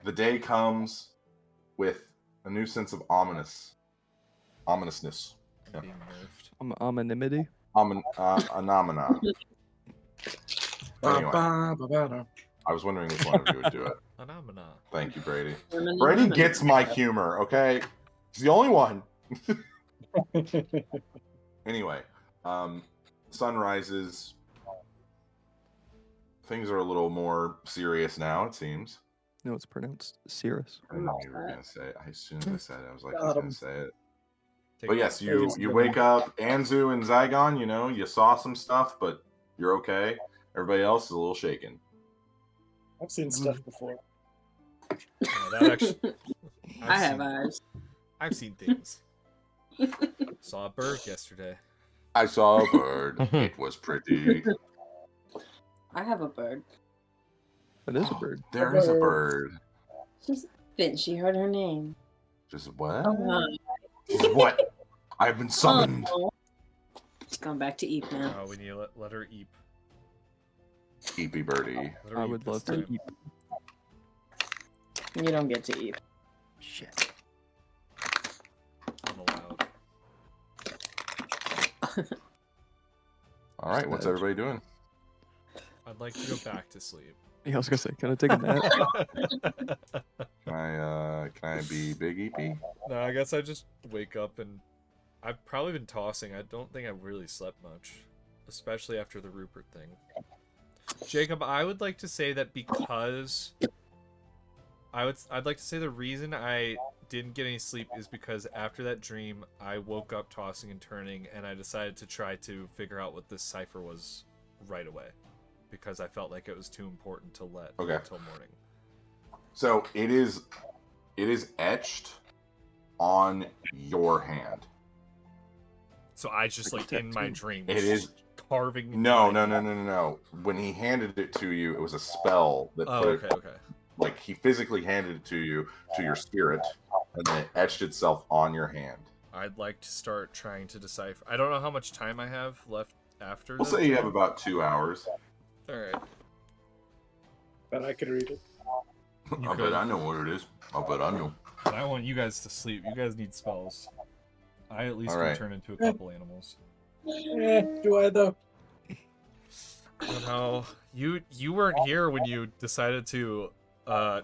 the day comes with a new sense of ominousness. I'm being nerfed. Anonymity. Anomina. Anyway, Ba-ba-ba-ba-da. I was wondering which one of you would do it. Phenomena. Thank you, Brady. Brady gets my humor, okay? He's the only one. Anyway, sun rises. Things are a little more serious now, it seems. No, it's pronounced Cirrus. I knew you were gonna say it. As soon as I said it, I was like, he's Got gonna him. say it. Take But it. yes, you wake up, Anzu and Zygon, you saw some stuff, but you're okay. Everybody else is a little shaken. I've seen stuff before. Yeah, that actually. I have eyes. I've seen things. Saw a bird yesterday. I saw a bird. It was pretty. I have a bird. That is a bird. There is a bird. She heard her name. Just what? Oh, Just what? I've been summoned. She's gone back to eat now. Oh, we need to let her eat. Eepy birdie. Let her I eat would this love to time. eat. You don't get to eat. Shit. I'm allowed. All right, what's everybody doing? I'd like to go back to sleep. Yeah, I was gonna say, can I take a nap? Can I be Big Eepy? No, I guess I just wake up and I've probably been tossing. I don't think I've really slept much, especially after the Rupert thing. Jacob, I would like to say that because I'd like to say the reason I didn't get any sleep is because after that dream, I woke up tossing and turning, and I decided to try to figure out what this cipher was right away, because I felt like it was too important to let until morning. So it is etched on your hand. So I just like in my dream. It is carving. No. When he handed it to you, it was a spell that put it, okay. like he physically handed it to you, to your spirit, and then it etched itself on your hand. I'd like to start trying to decipher. I don't know how much time I have left after. We'll say you have about 2 hours. All right. But I could read it. I bet I know what it is. I bet I know. But I want you guys to sleep. You guys need spells. I at least All can right. turn into a couple animals. Do I though? No, you weren't here when you decided to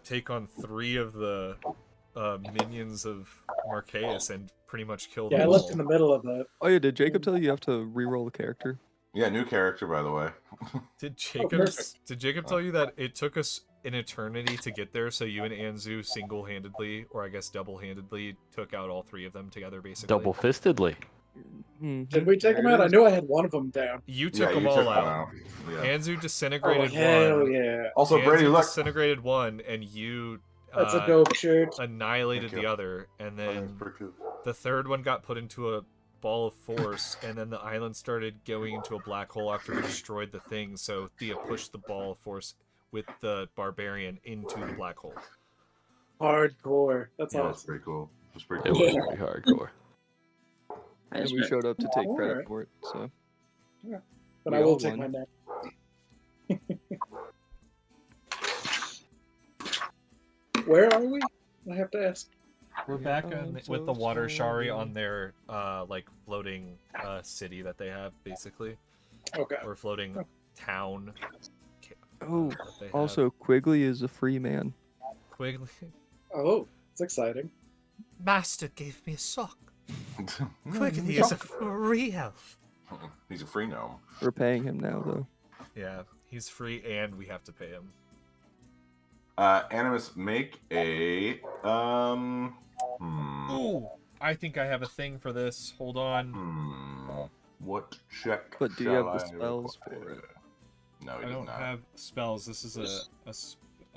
take on 3 of the minions of Marqueus and pretty much kill them Yeah, I all. left in the middle of that. Oh yeah, did Jacob tell you have to re-roll the character? Yeah, new character, by the way. Did perfect. Jacob tell you that it took us an eternity to get there, so you and Anzu single-handedly, or I guess double-handedly, took out all 3 of them together, basically? Double-fistedly. Did we take them out? I knew I had one of them down. You took Yeah, them you all took them out. out. Yeah. Anzu Oh, disintegrated hell one. yeah. Also, Anzu Brady, look. disintegrated one, and you That's a dope shirt. annihilated Thank the you. other, and Oh, that's then pretty cool. the third one got put into a ball of force, and then the island started going into a black hole after we destroyed the thing, so Thea pushed the ball of force with the barbarian into the black hole. Hardcore. That's Yeah, that's awesome. pretty cool. That's pretty It cool. was pretty hardcore. And we showed up to take credit Alright. for it, so. But We I will all take won. my nap. Where are we? I have to ask. We're back with the Water Ashari on their like floating city that they have, basically, Okay. or floating town. Oh, that they have. also, Quigley is a free man. Quigley. Oh, it's exciting. Master gave me a sock. Quigley is a free elf. He's a free gnome. We're paying him now, though. Yeah, he's free, and we have to pay him. Animus, make a Ooh, I think I have a thing for this. Hold on. What check? But do you shall have the I spells require? for it? No, he I does don't not. have spells. This is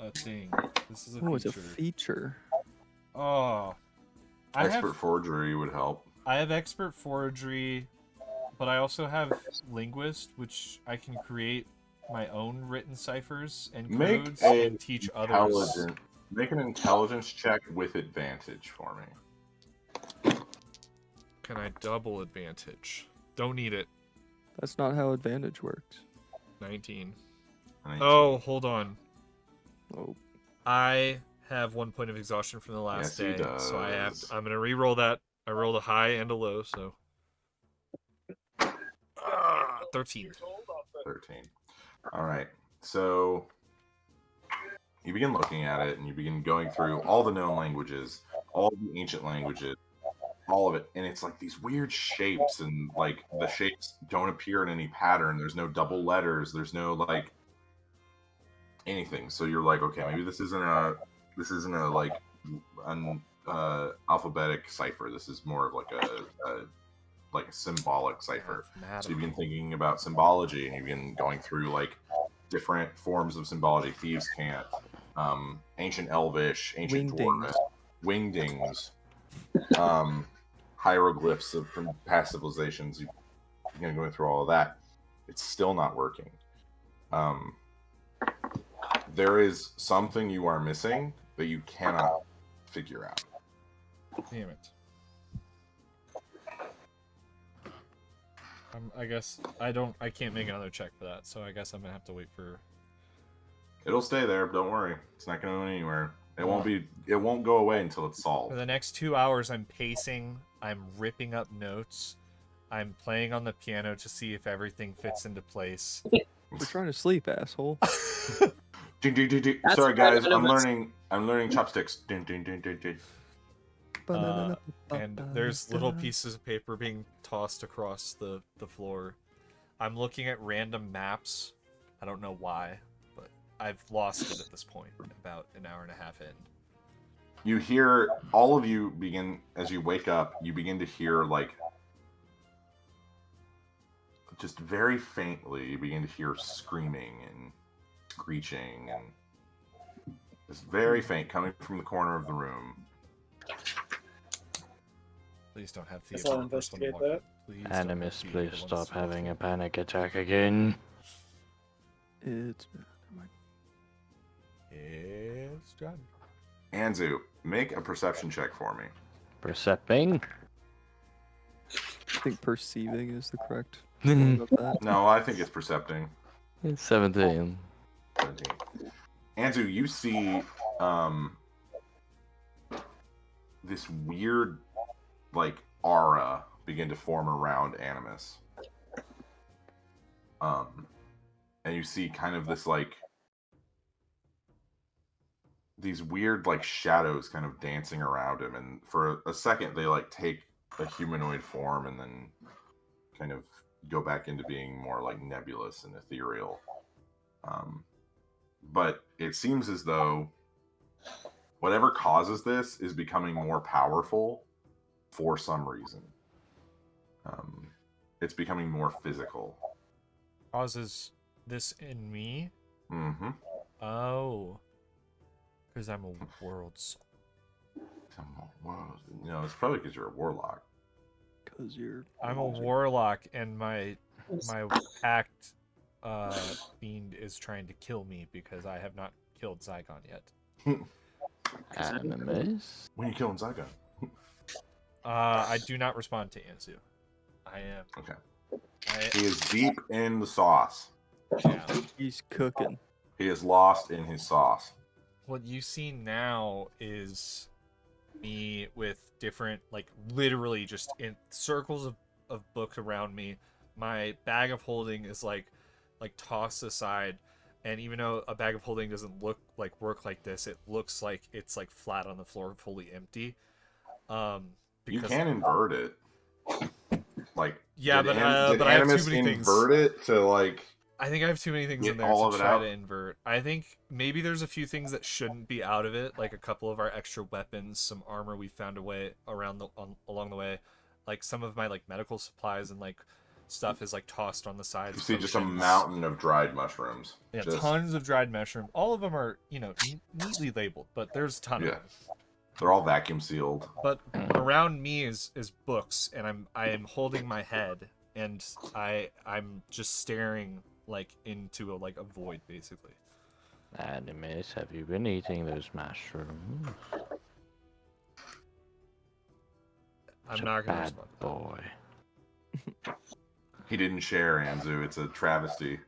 a thing. This is a Oh, it's feature. a feature. Oh, I Expert have forgery would help. expert forgery, but I also have linguist, which I can create my own written ciphers and Make codes a and teach others. Make an intelligence check with advantage for me. Can I double advantage? Don't need it. That's not how advantage works. 19. 19. Oh, hold on. Oh, I have 1 point of exhaustion from the last Yes, he day, so does. I'm gonna re-roll that. I rolled a high and a low, so 13. 13. All right. So you begin looking at it and you begin going through all the known languages, all the ancient languages, all of it. And it's like these weird shapes, and like the shapes don't appear in any pattern. There's no double letters. There's no like anything. So you're like, okay, maybe this isn't a like an alphabetic cipher. This is more of like a symbolic cipher. So you begin thinking about symbology, and you begin going through like different forms of symbology. Thieves' cant, ancient Elvish, ancient Wingdings. Dwarvish, wingdings, hieroglyphs from past civilizations. You're going to go through all of that. It's still not working. There is something you are missing that you cannot figure out. Damn it. I guess I can't make another check for that, so I guess I'm gonna have to wait for. It'll stay there. Don't worry. It's not going anywhere. It won't go away until it's solved. For the next 2 hours, I'm pacing. I'm ripping up notes. I'm playing on the piano to see if everything fits into place. We're trying to sleep, asshole. Sorry, guys. I'm learning chopsticks. And there's little pieces of paper being tossed across the floor. I'm looking at random maps. I don't know why, but I've lost it at this point, about an hour and a half in. You hear, all of you begin, as you wake up, you begin to hear, like, just very faintly, you begin to hear screaming and screeching, and it's very faint, coming from the corner of the room. Please don't have Guess I'll investigate that. Animus, please stop having a panic attack again. It's done. Anzu, make a perception check for me. Percepting? I think perceiving is the correct. No, I think it's percepting. It's 17. 17. Anzu, you see this weird, like, aura begin to form around Animus. And you see kind of this, like, these weird, like, shadows kind of dancing around him, and for a second they, like, take a humanoid form and then kind of go back into being more, like, nebulous and ethereal. But it seems as though whatever causes this is becoming more powerful for some reason. It's becoming more physical. Causes this in me? Mm-hmm. Oh. Because I'm a world soul. No, it's probably because you're a warlock. Because I'm a warlock, and my pact fiend is trying to kill me because I have not killed Zygon yet. Animus? When are you killing Zygon? I do not respond to Anzu. I am. Okay. He is deep in the sauce. Yeah. he's cooking. He is lost in his sauce. What you see now is me with different, like, literally just in circles of books around me. My bag of holding is like tossed aside, and even though a bag of holding doesn't look like work like this, it looks like it's like flat on the floor, fully empty. You can invert it. Like, yeah, but did I have Animus too many things. invert it to, like, I think I have too many things in there to try to invert. I think maybe there's a few things that shouldn't be out of it, like a couple of our extra weapons, some armor we found along the way, like some of my, like, medical supplies and, like, stuff is, like, tossed on the sides. You see just a mountain of dried mushrooms. Yeah, tons of dried mushroom. All of them are, neatly labeled, but there's a ton of them. They're all vacuum sealed. But around me is books, and I am holding my head, and I'm just staring, like, into a void, basically. Animus, have you been eating those mushrooms? I'm not gonna bad respond. boy. He didn't share, Anzu. It's a travesty.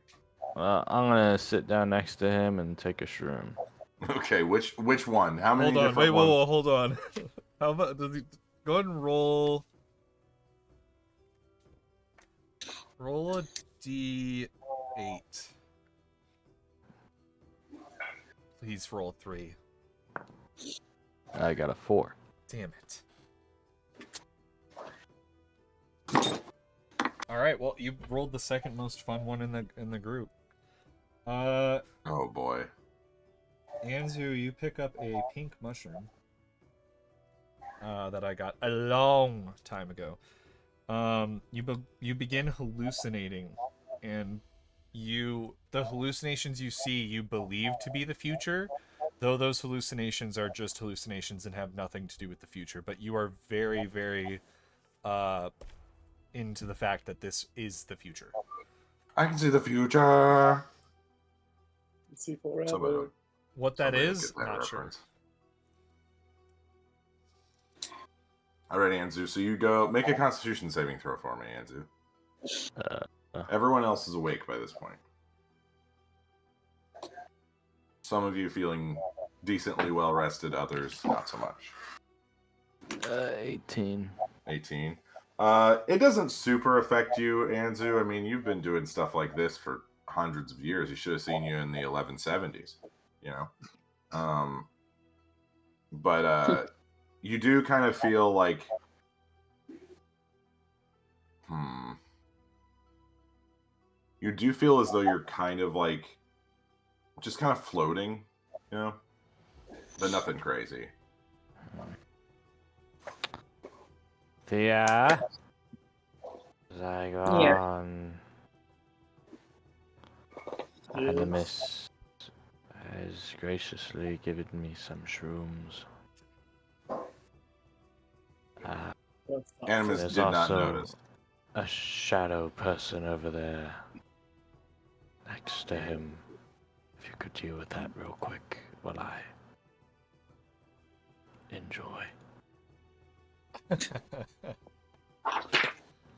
Well, I'm gonna sit down next to him and take a shroom. Okay, which one? How many? Hold on, different whoa, ones? hold on. How about go ahead and roll a d8. Please roll 3. I got a 4. Damn it. All right, well, you rolled the second most fun one in the group. Oh boy. Anzu, you pick up a pink mushroom that I got a long time ago. You begin hallucinating, and the hallucinations you see you believe to be the future, though those hallucinations are just hallucinations and have nothing to do with the future, but you are very, very into the fact that this is the future. I can see the future. See forever. Somebody, What that somebody will is, get that not sure. reference. Alright, Anzu, so you go make a Constitution saving throw for me, Anzu. Everyone else is awake by this point. Some of you feeling decently well rested, others not so much. 18. 18. It doesn't super affect you, Anzu. I mean, you've been doing stuff like this for hundreds of years. You should have seen you in the 1170s, you know? But you do kind of feel like, you do feel as though you're kind of like, just kind of floating, you know? But nothing crazy. Thea? Zygon. Animas has graciously given me some shrooms. Animus There's did not also notice. a shadow person over there next to him. If you could deal with that real quick while I enjoy.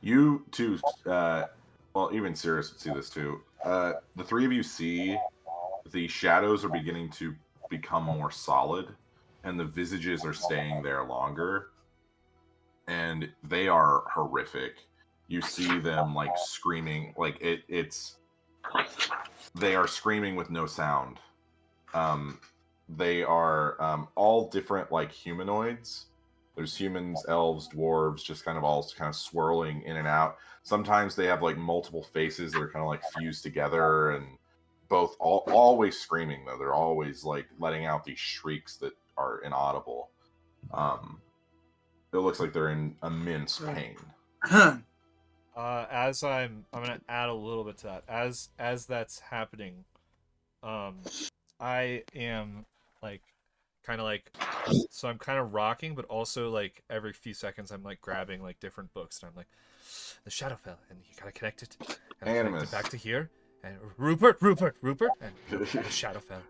You two, well, even Sirius would see this too. The three of you see the shadows are beginning to become more solid, and the visages are staying there longer, and they are horrific. You see them like screaming, like it's. They are screaming with no sound. They are all different, like humanoids. There's humans, elves, dwarves, just kind of swirling in and out. Sometimes they have like multiple faces that are kind of like fused together, and always screaming though. They're always like letting out these shrieks that are inaudible. It looks like they're in immense pain. As I'm gonna add a little bit to that. As that's happening, I am like so I'm kind of rocking, but also like every few seconds I'm like grabbing like different books, and I'm like, the Shadowfell, and you gotta connect it, Animus. back to here, and Rupert, and the Shadowfell.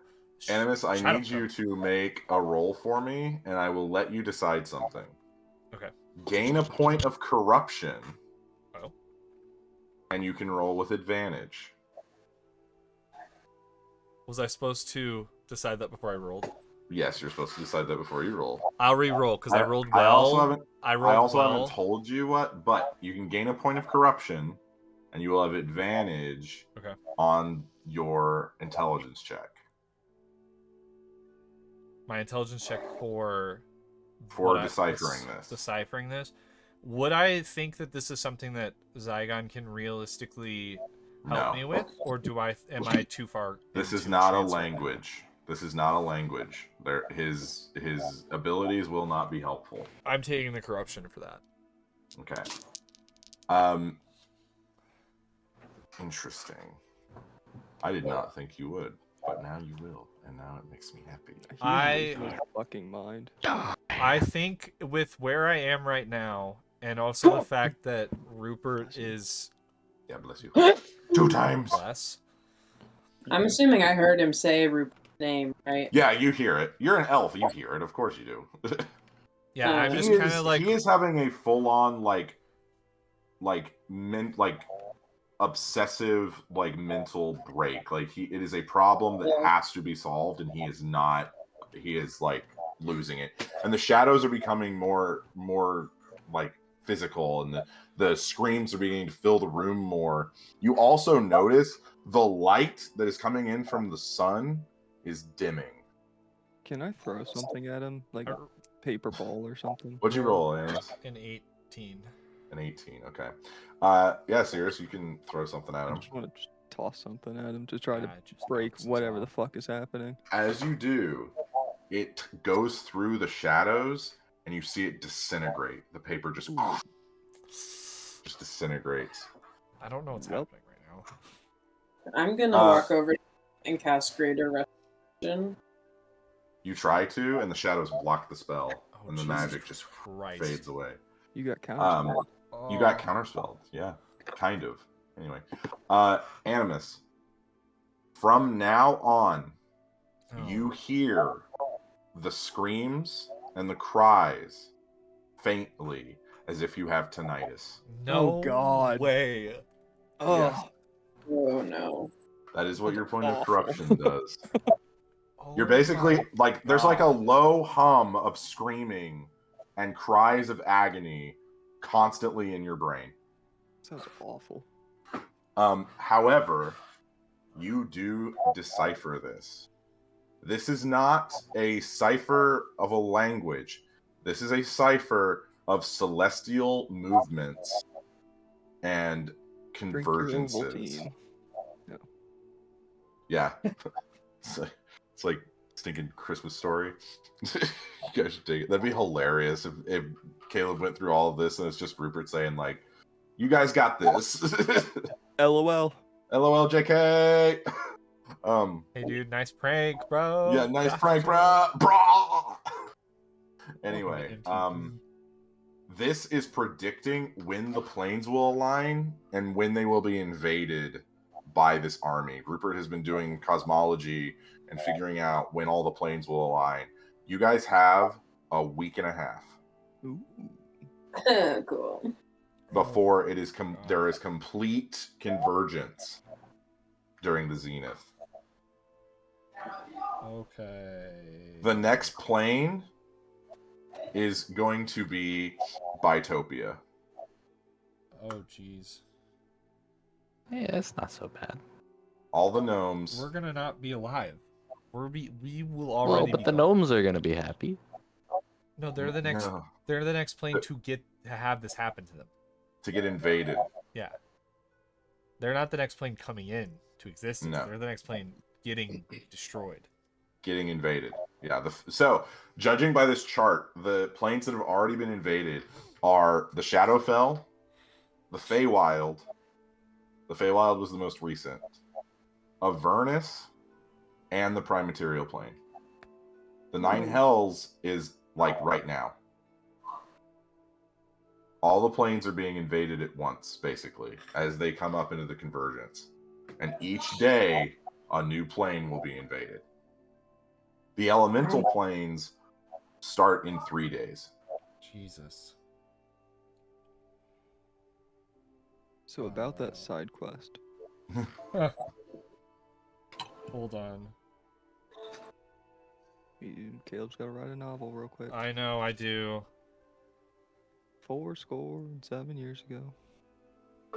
Animus, I need you to make a roll for me, and I will let you decide something. Okay. Gain a point of corruption. Oh. And you can roll with advantage. Was I supposed to decide that before I rolled? Yes, you're supposed to decide that before you roll. I'll re-roll because I rolled well. I also haven't told you what, but you can gain a point of corruption, and you will have advantage on your intelligence check. My intelligence check for deciphering this. Would I think that this is something that Zygon can realistically help me with, or am I too far? This is not a language. This is not a language. His abilities will not be helpful. I'm taking the corruption for that. Okay. Interesting. I did not think you would, but now you will, and now it makes me happy. I fucking mind. I think with where I am right now, and also the fact that Rupert is... Yeah, bless you. 2 times. Bless. I'm assuming I heard him say Rupert's name, right? Yeah, you hear it. You're an elf. You hear it. Of course you do. Yeah, I'm just kind of like... He is having a full-on, obsessive, mental break. It is a problem that has to be solved, and he is not... He is, losing it. And the shadows are becoming more physical, and the screams are beginning to fill the room more. You also notice the light that is coming in from the sun is dimming. Can I throw something at him? Like a paper ball or something? What'd you roll, Amos? An 18. An 18, okay. Yeah, Sirius, you can throw something at him. I just want to toss something at him to try to break whatever the fuck is happening. As you do, it goes through the shadows, and you see it disintegrate. The paper just disintegrates. I don't know what's happening right now. I'm gonna walk over and cast Greater Restoration. You try to, and the shadows block the spell, Oh, and the Jesus magic just Christ. fades away. You got counterspelled. You got counterspelled, yeah, kind of. Anyway, Animus. From now on, you hear the screams and the cries faintly, as if you have tinnitus. No God. way. Oh, Yes. Oh no. That is what your point of Awful. corruption does. Oh You're basically my like there's like a God. low hum of screaming and cries of agony constantly in your brain. sounds awful. However, you do decipher this. This is not a cipher of a language. This is a cipher of celestial movements and Drink your convergences. Ovaltine. Yeah. It's like stinking Christmas Story. You guys should dig it. That'd be hilarious if Caleb went through all of this and it's just Rupert saying like, "You guys got this." LOL. LOL, JK. Hey, dude, nice prank, bro. Yeah, nice Gotcha. prank, bro. Anyway, Welcome this is predicting when the planes will align and when they will be invaded by this army. Rupert has been doing cosmology and figuring out when all the planes will align. You guys have a week and a half Ooh. Cool. before it is there is complete convergence during the zenith. Okay. The next plane is going to be Bitopia. Oh, jeez. Yeah, it's not so bad. All the gnomes. We're gonna not be alive. We will Well, already but be the gone. gnomes are gonna be happy. No, they're the next. No, They're the next plane to have this happen to them. to get invaded. Yeah. They're not the next plane coming in to existence. No. They're the next plane getting destroyed. Getting invaded. Yeah. So, judging by this chart, the planes that have already been invaded are the Shadowfell, the Feywild. The Feywild was the most recent. Avernus, and the Prime Material plane. The Nine Hells is like right now. All the planes are being invaded at once, basically, as they come up into the convergence. And each day, a new plane will be invaded. The elemental planes start in 3 days. Jesus. So about that side quest. Hold on. Caleb's got to write a novel real quick. I know, I do. 7 years ago.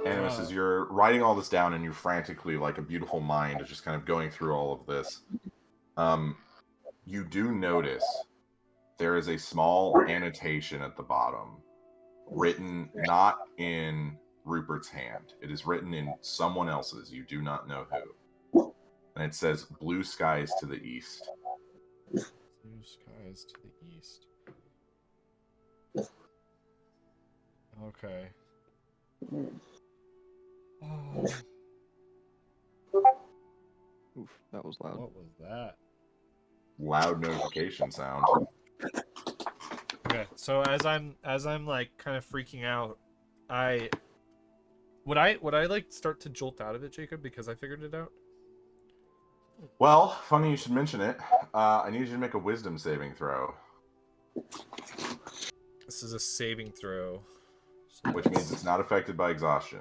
Animus, as you're writing all this down and you're frantically, like a beautiful mind, is just kind of going through all of this, you do notice there is a small annotation at the bottom, written not in Rupert's hand. It is written in someone else's. You do not know who. And it says, "Blue skies to the east." Blue skies to the east. Okay. Oh, Oof, that was loud. what was that? Loud notification sound. Okay, so as I'm like kind of freaking out, would I like start to jolt out of it, Jacob, because I figured it out? Well, funny you should mention it. I need you to make a wisdom saving throw, This is a saving throw. which means it's not affected by exhaustion.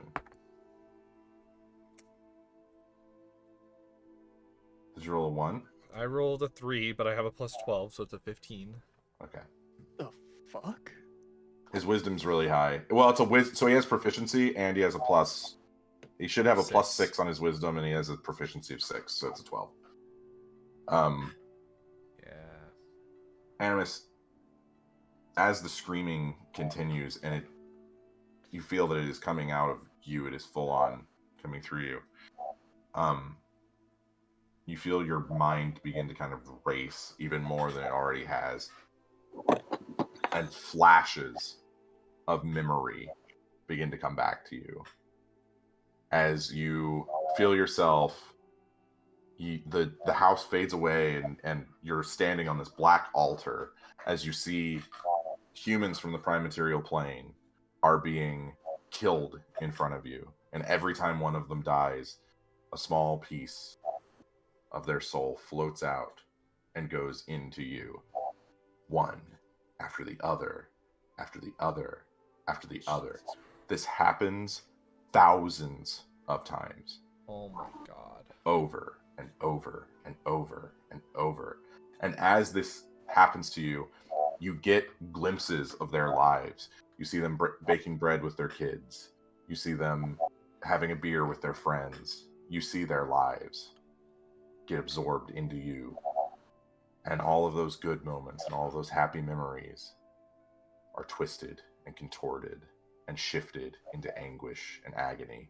Did you roll a 1? I rolled a 3, but I have a plus 12, so it's a 15. Okay. The fuck? His wisdom's really high. Well, it's a so he has proficiency and he has a plus. He should have a plus 6 on his wisdom, and he has a proficiency of 6, so it's a 12. Yeah. Animus, as the screaming continues, and you feel that it is coming out of you, it is full on coming through you. You feel your mind begin to kind of race even more than it already has, and flashes of memory begin to come back to you as you feel yourself the house fades away, and you're standing on this black altar as you see humans from the prime material plane are being killed in front of you. And every time one of them dies, a small piece of their soul floats out and goes into you. One after the other, after the other, after the other. This happens thousands of times. Oh my god. Over and over and over and over. And as this happens to you, you get glimpses of their lives. You see them baking bread with their kids. You see them having a beer with their friends. You see their lives get absorbed into you. And all of those good moments and all of those happy memories are twisted and contorted and shifted into anguish and agony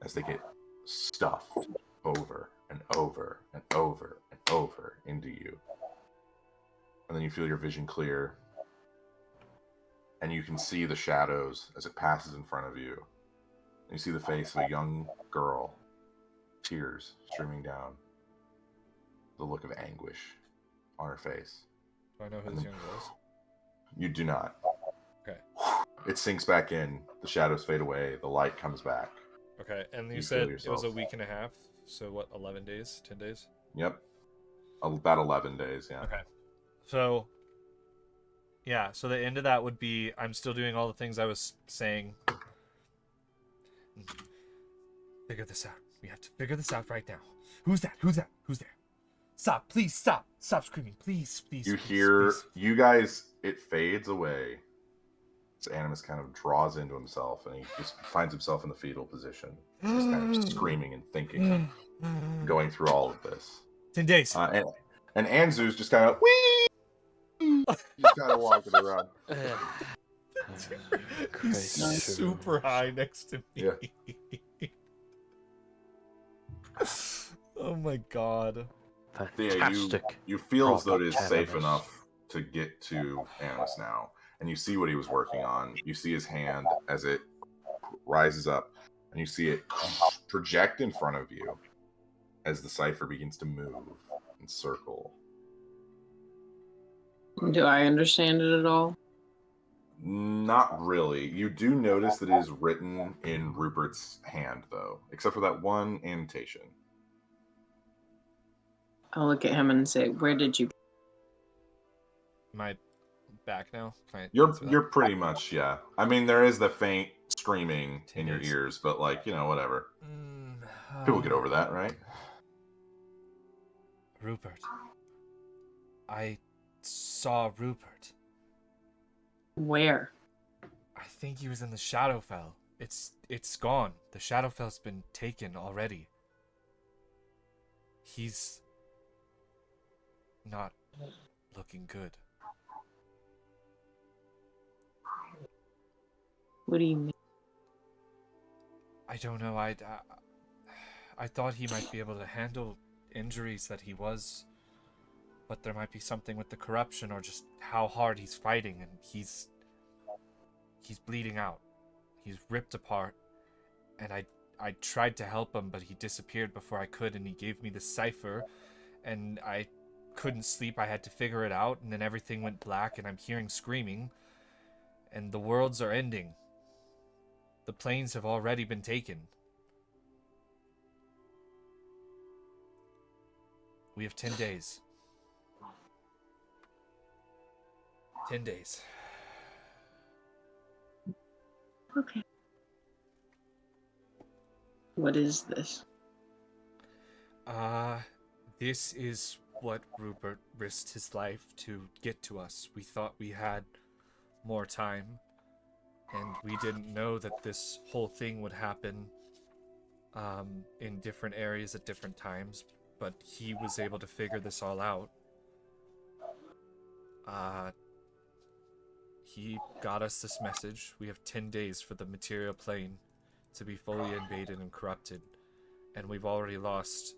as they get stuffed over and over and over and over into you. And then you feel your vision clear, and you can see the shadows as it passes in front of you. And you see the face of a young girl, tears streaming down, the look of anguish on her face. Do I know who this young girl is? You do not. Okay. It sinks back in, the shadows fade away, the light comes back. Okay, and you You said feel it was a yourself. week and a half, so what, 11 days? 10 days? Yep. About 11 days, yeah. Okay. So, yeah, so the end of that would be I'm still doing all the things I was saying. Figure this out. We have to figure this out right now. Who's that? Who's that? Who's there? Stop, please stop. Stop screaming. Please, please. You please, hear, please. you guys, it fades away. As Animus kind of draws into himself, and he just finds himself in the fetal position. Just kind of screaming and thinking, going through all of this. 10 days. And Anzu's just kind of, wee! Just kind of walking around. He's Crazy. super high next to me. Yeah. Oh my god. Thea, Fantastic. you feel as though it is Robot safe Animus. enough to get to Animus now. And you see what he was working on. You see his hand as it rises up, and you see it project in front of you as the cipher begins to move and circle. Do I understand it at all? Not really. You do notice that it is written in Rupert's hand, though, except for that one annotation. I'll look at him and say, "Where did you?" Am I back now? Can I You're answer that? you're pretty much, yeah. I mean, there is the faint screaming in your Yes. ears, but like, whatever. People get over that, right? Rupert. I saw Rupert. Where? I think he was in the Shadowfell. It's gone. The Shadowfell's been taken already. He's not looking good. What do you mean? I don't know. I thought he might be able to handle injuries that he was, but there might be something with the corruption or just how hard he's fighting, and he's bleeding out. He's ripped apart, and I tried to help him, but he disappeared before I could, and he gave me the cipher, and I couldn't sleep. I had to figure it out, and then everything went black, and I'm hearing screaming, and the worlds are ending. The planes have already been taken. We have 10 days. 10 days. Okay. What is this? This is what Rupert risked his life to get to us. We thought we had more time, and we didn't know that this whole thing would happen in different areas at different times, but he was able to figure this all out. He got us this message. We have 10 days for the material plane to be fully invaded and corrupted, and we've already lost,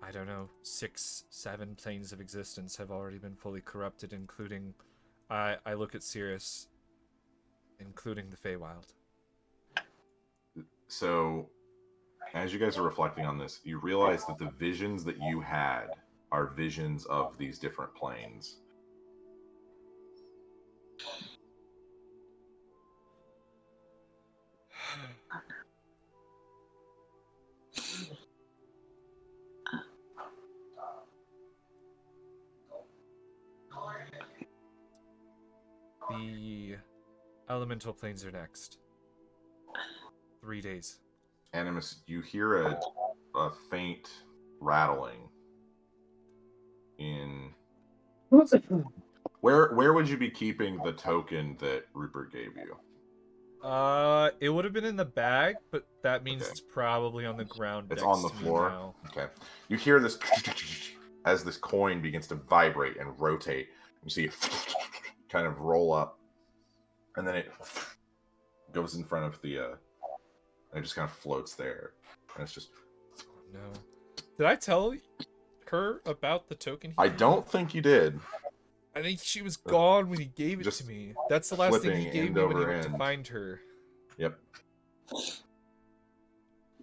I don't know, 6, 7 planes of existence have already been fully corrupted, including, I look at Sirius, including the Feywild. So as you guys are reflecting on this, you realize that the visions that you had are visions of these different planes. The elemental planes are next. 3 days. Animus, you hear a faint rattling in... Where would you be keeping the token that Rupert gave you? It would have been in the bag, but that means Okay. it's probably on the ground. It's next on the to me floor? now. Okay. You hear this as this coin begins to vibrate and rotate. You see it kind of roll up, and then it goes in front of the... and it just kind of floats there. And it's just... Oh, no. Did I tell her about the token? I don't think you did. I think she was gone when he gave it Just to me. That's the last thing he flipping gave end me when he over went to end. find her. Yep.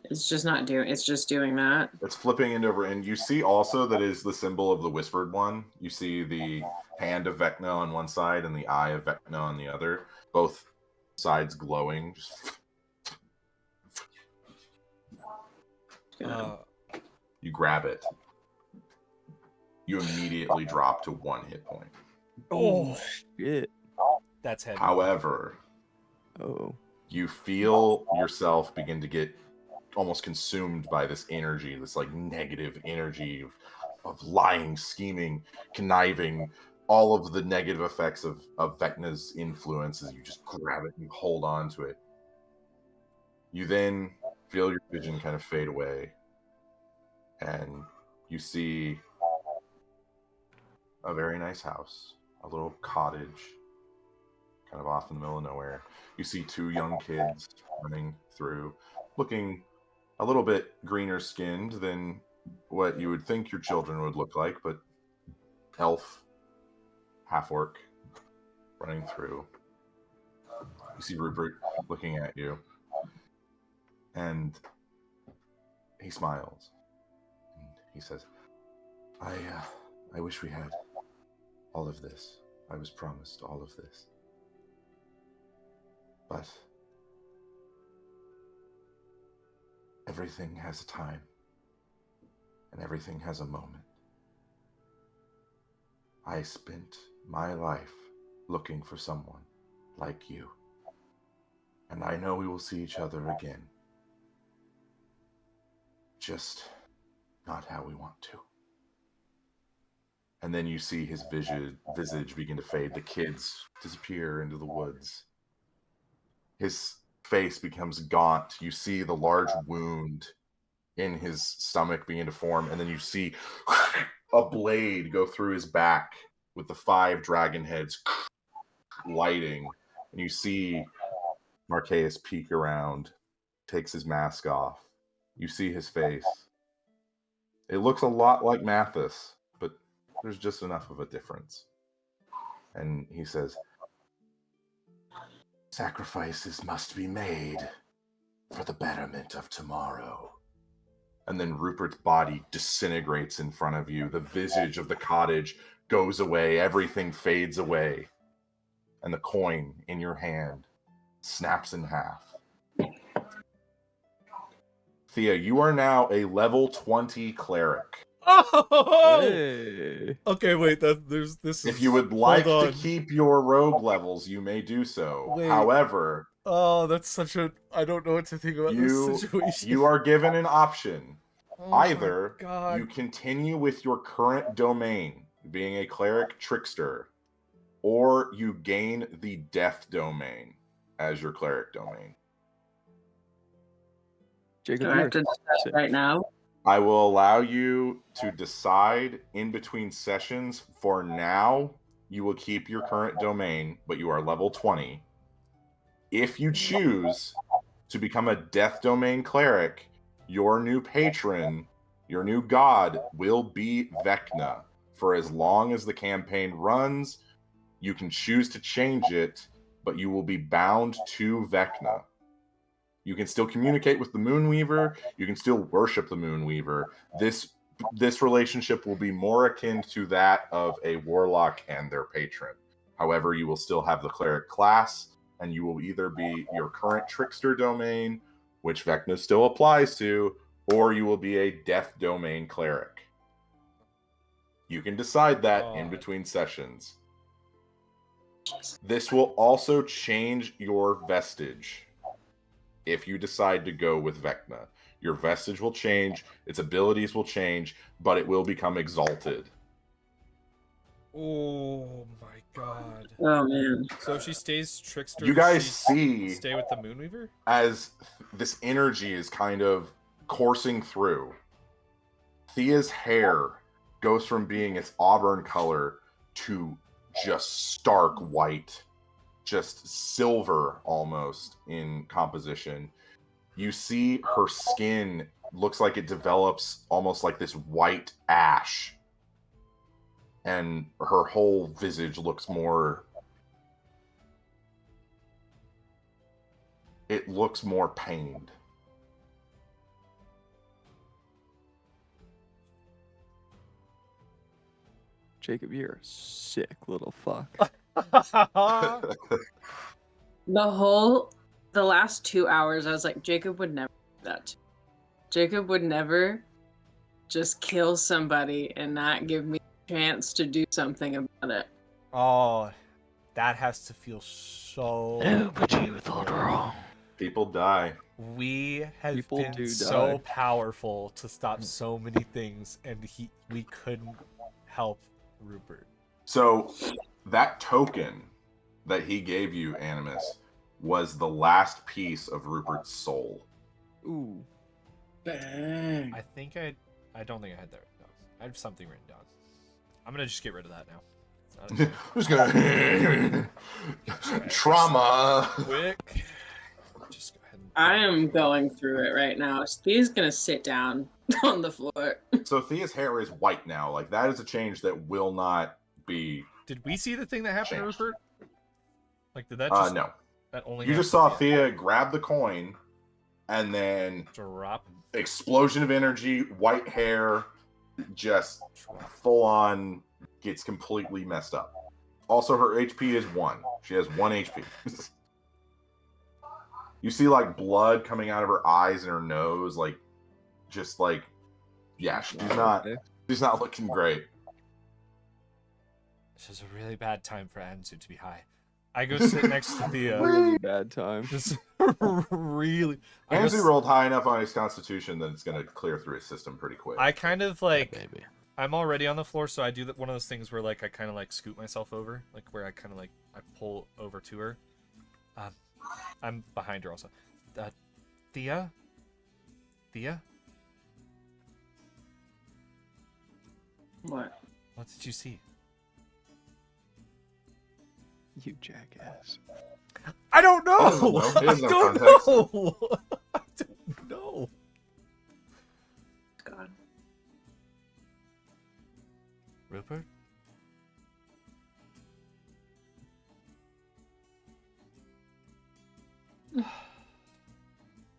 It's just not doing. It's just doing that. It's flipping end over end. You see also that is the symbol of the Whispered One. You see the hand of Vecna on one side and the eye of Vecna on the other. Both sides glowing. Just... You grab it. You immediately drop to 1 hit point. Oh shit. That's heavy. However, Oh. you feel yourself begin to get almost consumed by this energy, this like negative energy of lying, scheming, conniving, all of the negative effects of Vecna's influence as you just grab it and you hold on to it. You then feel your vision kind of fade away, and you see a very nice house, a little cottage, kind of off in the middle of nowhere. You see 2 young kids running through, looking a little bit greener skinned than what you would think your children would look like, but elf, half-orc, running through. You see Rupert looking at you, and he smiles. And he says, I wish we had all of this. I was promised all of this. But everything has a time, and everything has a moment. I spent my life looking for someone like you, and I know we will see each other again. Just not how we want to. And then you see his visage begin to fade. The kids disappear into the woods. His face becomes gaunt. You see the large wound in his stomach begin to form, and then you see a blade go through his back with the 5 dragon heads lighting. And you see Marqueus peek around, takes his mask off. You see his face. It looks a lot like Mathis, but there's just enough of a difference. And he says, sacrifices must be made for the betterment of tomorrow. And then Rupert's body disintegrates in front of you. The visage of the cottage goes away. Everything fades away. And the coin in your hand snaps in half. Thea, you are now a level 20 cleric. Oh! Hey. Okay, wait. This is. If you would like to keep your rogue levels, you may do so. Wait. However, Oh, that's such a. I don't know what to think about this situation. you are given an option. Oh my Either God. you continue with your current domain, being a cleric trickster, or you gain the death domain as your cleric domain. Jacob, Do I have to decide right now? I will allow you to decide in between sessions. For now, you will keep your current domain, but you are level 20. If you choose to become a death domain cleric, your new patron, your new god, will be Vecna. For as long as the campaign runs, you can choose to change it, but you will be bound to Vecna. You can still communicate with the Moonweaver. You can still worship the Moonweaver. This relationship will be more akin to that of a warlock and their patron. However, you will still have the cleric class, and you will either be your current trickster domain, which Vecna still applies to, or you will be a death domain cleric. You can decide that in between sessions. This will also change your vestige if you decide to go with Vecna. Your vestige will change, its abilities will change, but it will become exalted. Oh my god. Oh man. So if she stays trickster, You guys she see stay with the Moonweaver? as this energy is kind of coursing through. Thea's hair goes from being its auburn color to just stark white, just silver almost in composition. You see her skin looks like it develops almost like this white ash, and her whole visage looks more, it looks more pained. Jacob, you're a sick little fuck. The last 2 hours, I was like, Jacob would never do that. Jacob would never just kill somebody and not give me a chance to do something about it. Oh, that has to feel so... No, but you thought wrong. People die. We have People been do so die. powerful to stop so many things, and we couldn't help Rupert. So that token that he gave you, Animus, was the last piece of Rupert's soul. Ooh. Bang. I think I don't think I had that written down. I have something written down. I'm gonna just get rid of that now. It's not Who's gonna trauma? quick. Just go ahead. I am going through it right now. Steve's gonna sit down on the floor. So Thea's hair is white now. Like, that is a change that will not be. Did we see the thing that happened Changed. to Rupert? Like, did that just No. that only You just happened saw to Thea? Thea grab the coin, and then Drop. explosion of energy, white hair, just full on gets completely messed up. Also, her HP is 1. She has 1 HP. You see, like, blood coming out of her eyes and her nose, like, just like, yeah, she's not looking great. This is a really bad time for Anzu to be high. I go sit next to Thea. Really bad time. Just really. Anzu rolled high enough on his constitution that it's going to clear through his system pretty quick. I kind of like. Maybe. I'm already on the floor, so I do one of those things where like I kind of like scoot myself over, like where I kind of like I pull over to her. I'm behind her also. Thea. What? What did you see? You jackass. I don't know. He doesn't know I don't context. know. I don't know. God. Rupert?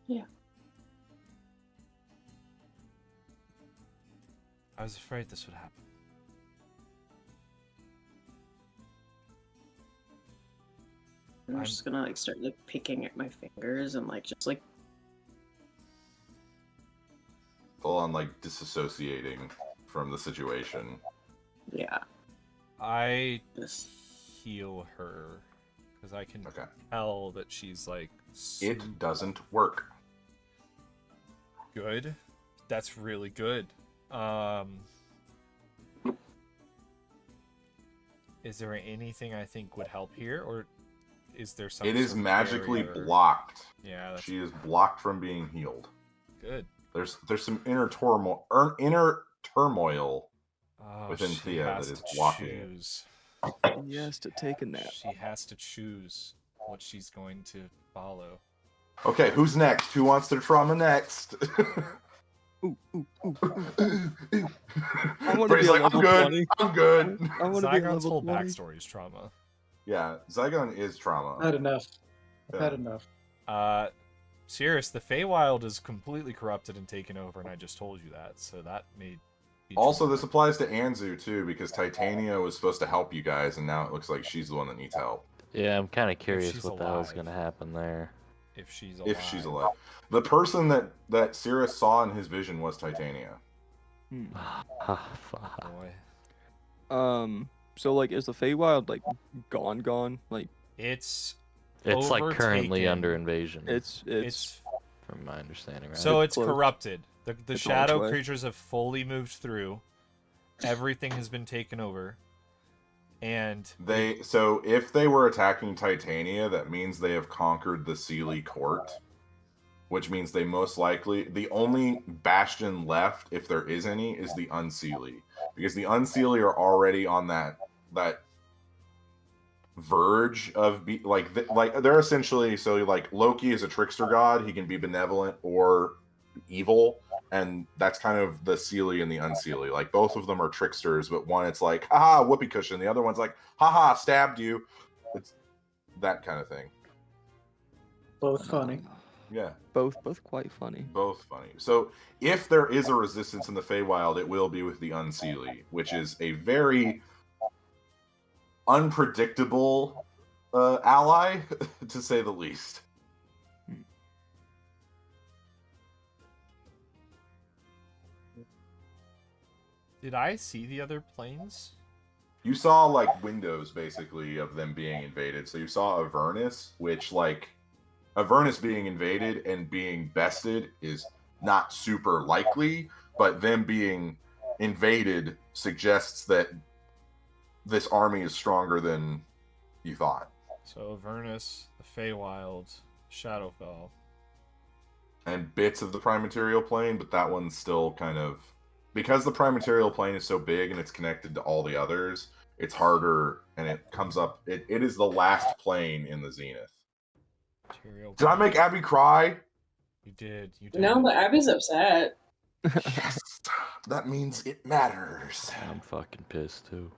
Yeah. I was afraid this would happen. I'm just gonna like start like picking at my fingers and like just like Full on, like, disassociating from the situation. yeah. I This heal her because I can Okay. tell that she's like It doesn't work. good. That's really good. Is there anything I think would help here, or is there something? It is magically blocked. Yeah, that's She is blocked from being healed. good. There's some inner turmoil Oh, within she Thea has that is to blocking it. choose. He has to take a nap. She has to choose what she's going to follow. Okay, who's next? Who wants their trauma next? Ooh, ooh, ooh, ooh. I want to Brady's be a like, level I'm good. 20. I'm good. I want to be a Zygon's level whole 20. backstory is trauma. Yeah, Zygon is I've trauma. had enough. I've had Yeah. enough. Sirius, the Feywild is completely corrupted and taken over, and I just told you that, so that may be Also, true. this applies to Anzu too, because Titania was supposed to help you guys, and now it looks like she's the one that needs help. Yeah, I'm kind of she's curious what the hell's alive. gonna happen there. If she's alive. If she's alive. The person that Sirius saw in his vision was Titania. Fuck. Boy. So like, is the Feywild like gone? Like, It's It's like currently overtaken. under invasion. it's from my understanding, right? So It's it's close. corrupted. The It's on its shadow way. creatures have fully moved through. Everything has been taken over. And So if they were attacking Titania, that means they have conquered the Sealy court, which means they most likely, the only bastion left, if there is any, is the Unseelie, because the Unseelie are already on that verge of like they're essentially, so like Loki is a trickster god, he can be benevolent or evil, and that's kind of the Seelie and the Unseelie. Like both of them are tricksters, but one it's like haha whoopee cushion, the other one's like haha stabbed you. It's that kind of thing. Both funny. Yeah, both quite funny. both funny. So if there is a resistance in the Feywild, it will be with the Unseelie, which is a very unpredictable ally, to say the least. did I see the other planes? You saw like windows basically of them being invaded. So you saw Avernus, which like Avernus being invaded and being bested is not super likely, but them being invaded suggests that this army is stronger than you thought. So Avernus, the Feywild, Shadowfell. And bits of the Prime Material Plane, but that one's still kind of, because the Prime Material Plane is so big and it's connected to all the others, it's harder, and it comes up, it is the last plane in the Zenith. Material Did I make Abby cry? You did. You did. No, but Abby's upset. Yes, that means it matters. I'm fucking pissed too.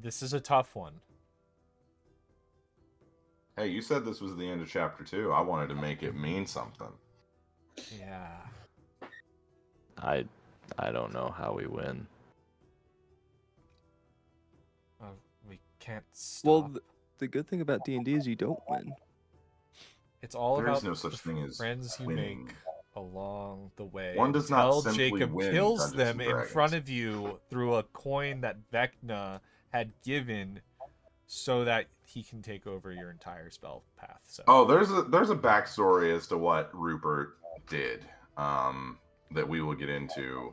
This is a tough one. Hey, you said this was the end of chapter 2. I wanted to make it mean something. Yeah. I don't know how we win. We can't stop. Well, the good thing about D&D is you don't win. It's all There about is no such the thing as friends you winning. make along the way. One does not until simply Jacob win kills Dungeons them and in Dragons. front of you through a coin that Vecna had given so that he can take over your entire spell path. So Oh, there's a backstory as to what Rupert did, that we will get into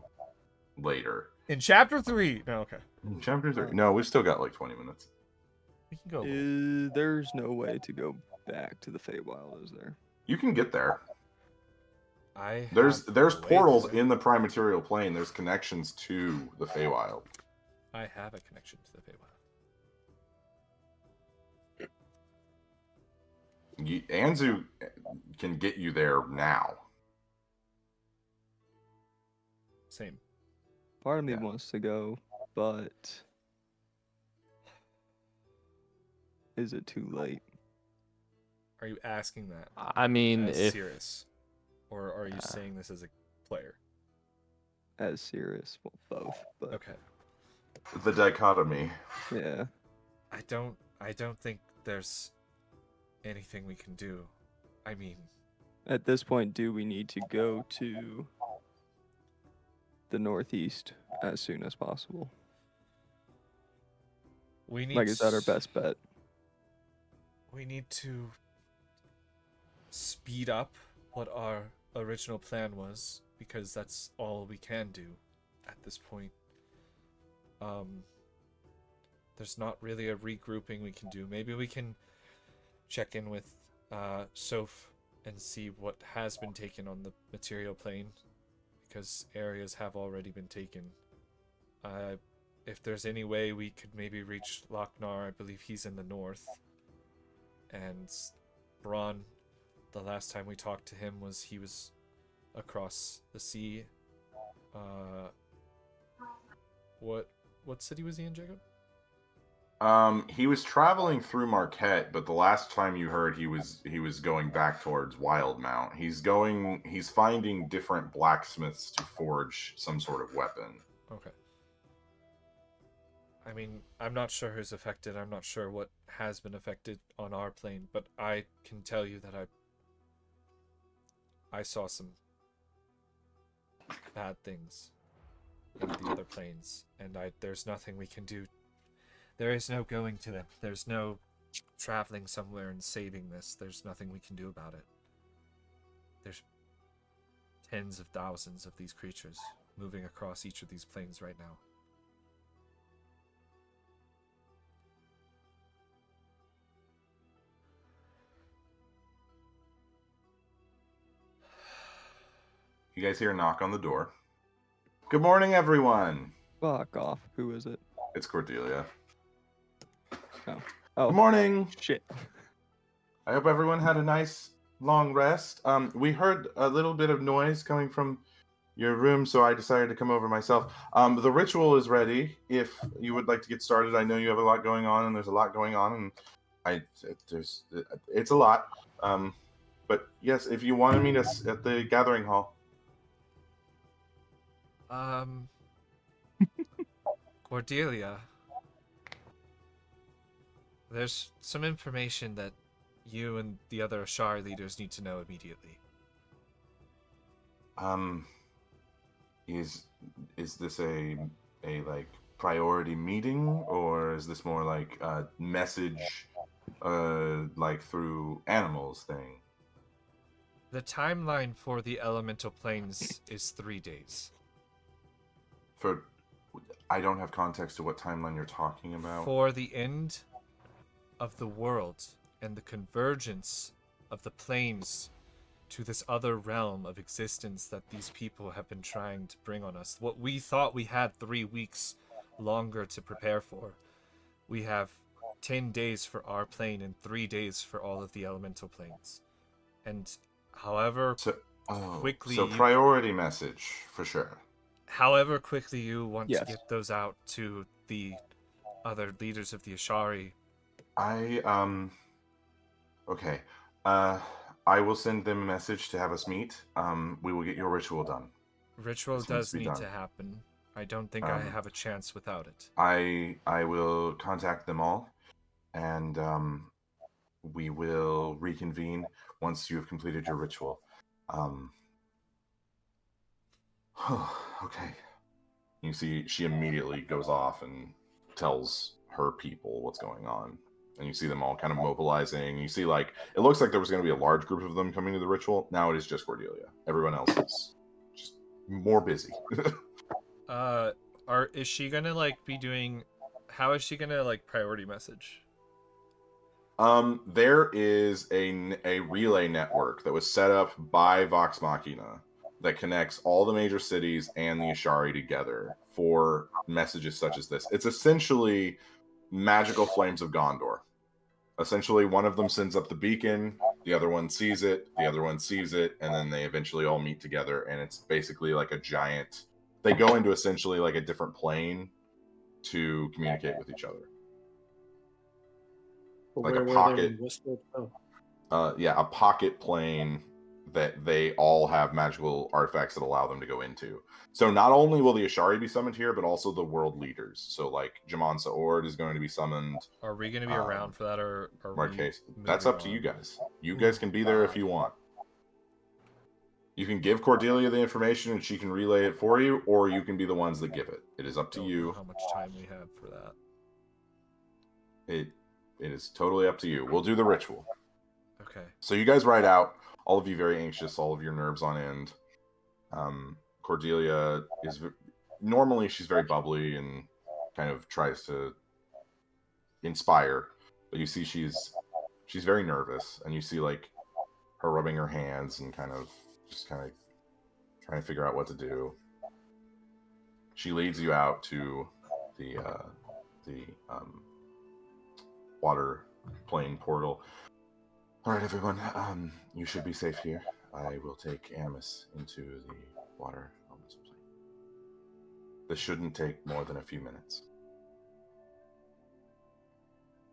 later. in chapter 3. No, okay. Chapter 3. No, we've still got like 20 minutes. We can go. a little- There's no way to go back to the Feywild, is there? You can get there. I There's have a way portals to- in the Prime Material Plane. There's connections to the Feywild. I have a connection to the Feywild. Anzu can get you there now. Same. Part of me Yeah. wants to go, but is it too late? Are you asking that I mean, as if serious, or are you saying this as a player? As serious, well, both. But Okay. The dichotomy. yeah, I don't think there's anything we can do. I mean, at this point, do we need to go to the northeast as soon as possible? we need Like, is that our best bet? We need to speed up what our original plan was, because that's all we can do at this point. There's not really a regrouping we can do. Maybe we can check in with Soph and see what has been taken on the material plane, because areas have already been taken. If there's any way we could maybe reach Lochnar, I believe he's in the north. And Braun, the last time we talked to him he was across the sea. What city was he in, Jacob? He was traveling through Marquette, but the last time you heard, he was going back towards Wildmount. He's finding different blacksmiths to forge some sort of weapon. Okay. I mean, I'm not sure who's affected. I'm not sure what has been affected on our plane, but I can tell you that I saw some bad things in the other planes, and there's nothing we can do. There is no going to them. There's no traveling somewhere and saving this. There's nothing we can do about it. There's tens of thousands of these creatures moving across each of these planes right now. You guys hear a knock on the door. Good morning, everyone. Fuck off. Who is it? It's Cordelia. Oh, Good morning. shit. I hope everyone had a nice long rest. We heard a little bit of noise coming from your room, so I decided to come over myself. The ritual is ready. If you would like to get started, I know you have a lot going on, and there's a lot going on, and it's a lot. But yes, if you want to meet us at the gathering hall. Cordelia, there's some information that you and the other Ashari leaders need to know immediately. Is this a like priority meeting, or is this more like a message like through animals thing? The timeline for the elemental planes is 3 days. I don't have context to what timeline you're talking about. For the end of the world and the convergence of the planes to this other realm of existence that these people have been trying to bring on us. What we thought we had 3 weeks longer to prepare for, we have 10 days for our plane and 3 days for all of the elemental planes. And however quickly... So priority message, for sure. However quickly you want Yes. to get those out to the other leaders of the Ashari. Okay. I will send them a message to have us meet. We will get your ritual done. Ritual This needs does to be need done. to happen. I don't think I have a chance without it. I will contact them all, and we will reconvene once you have completed your ritual. Okay. You see, she immediately goes off and tells her people what's going on. And you see them all kind of mobilizing. You see, like, it looks like there was going to be a large group of them coming to the ritual. Now it is just Cordelia. Everyone else is just more busy. Is she gonna, like, be doing... How is she gonna, like, priority message? There is a relay network that was set up by Vox Machina that connects all the major cities and the Ashari together for messages such as this. It's essentially magical flames of Gondor. Essentially, one of them sends up the beacon, the other one sees it, the other one sees it, and then they eventually all meet together, and it's basically like a giant... They go into essentially like a different plane to communicate with each other. Like a pocket. A pocket plane that they all have magical artifacts that allow them to go into. So not only will the Ashari be summoned here, but also the world leaders. So like Jaman Saord is going to be summoned. Are we going to be around for that, or are Marquez. we That's up to you guys. You guys can be there if you want. You can give Cordelia the information and she can relay it for you, or you can be the ones that give it. It is up to Don't you. know how much time we have for that. It is totally up to you. We'll do the ritual. Okay. So you guys ride out, all of you very anxious, all of your nerves on end. Cordelia is normally she's very bubbly and kind of tries to inspire, but you see she's very nervous, and you see like her rubbing her hands and kind of trying to figure out what to do. She leads you out to the water plane portal. All right, everyone. You should be safe here. I will take Animas into the water elemental plane. This shouldn't take more than a few minutes.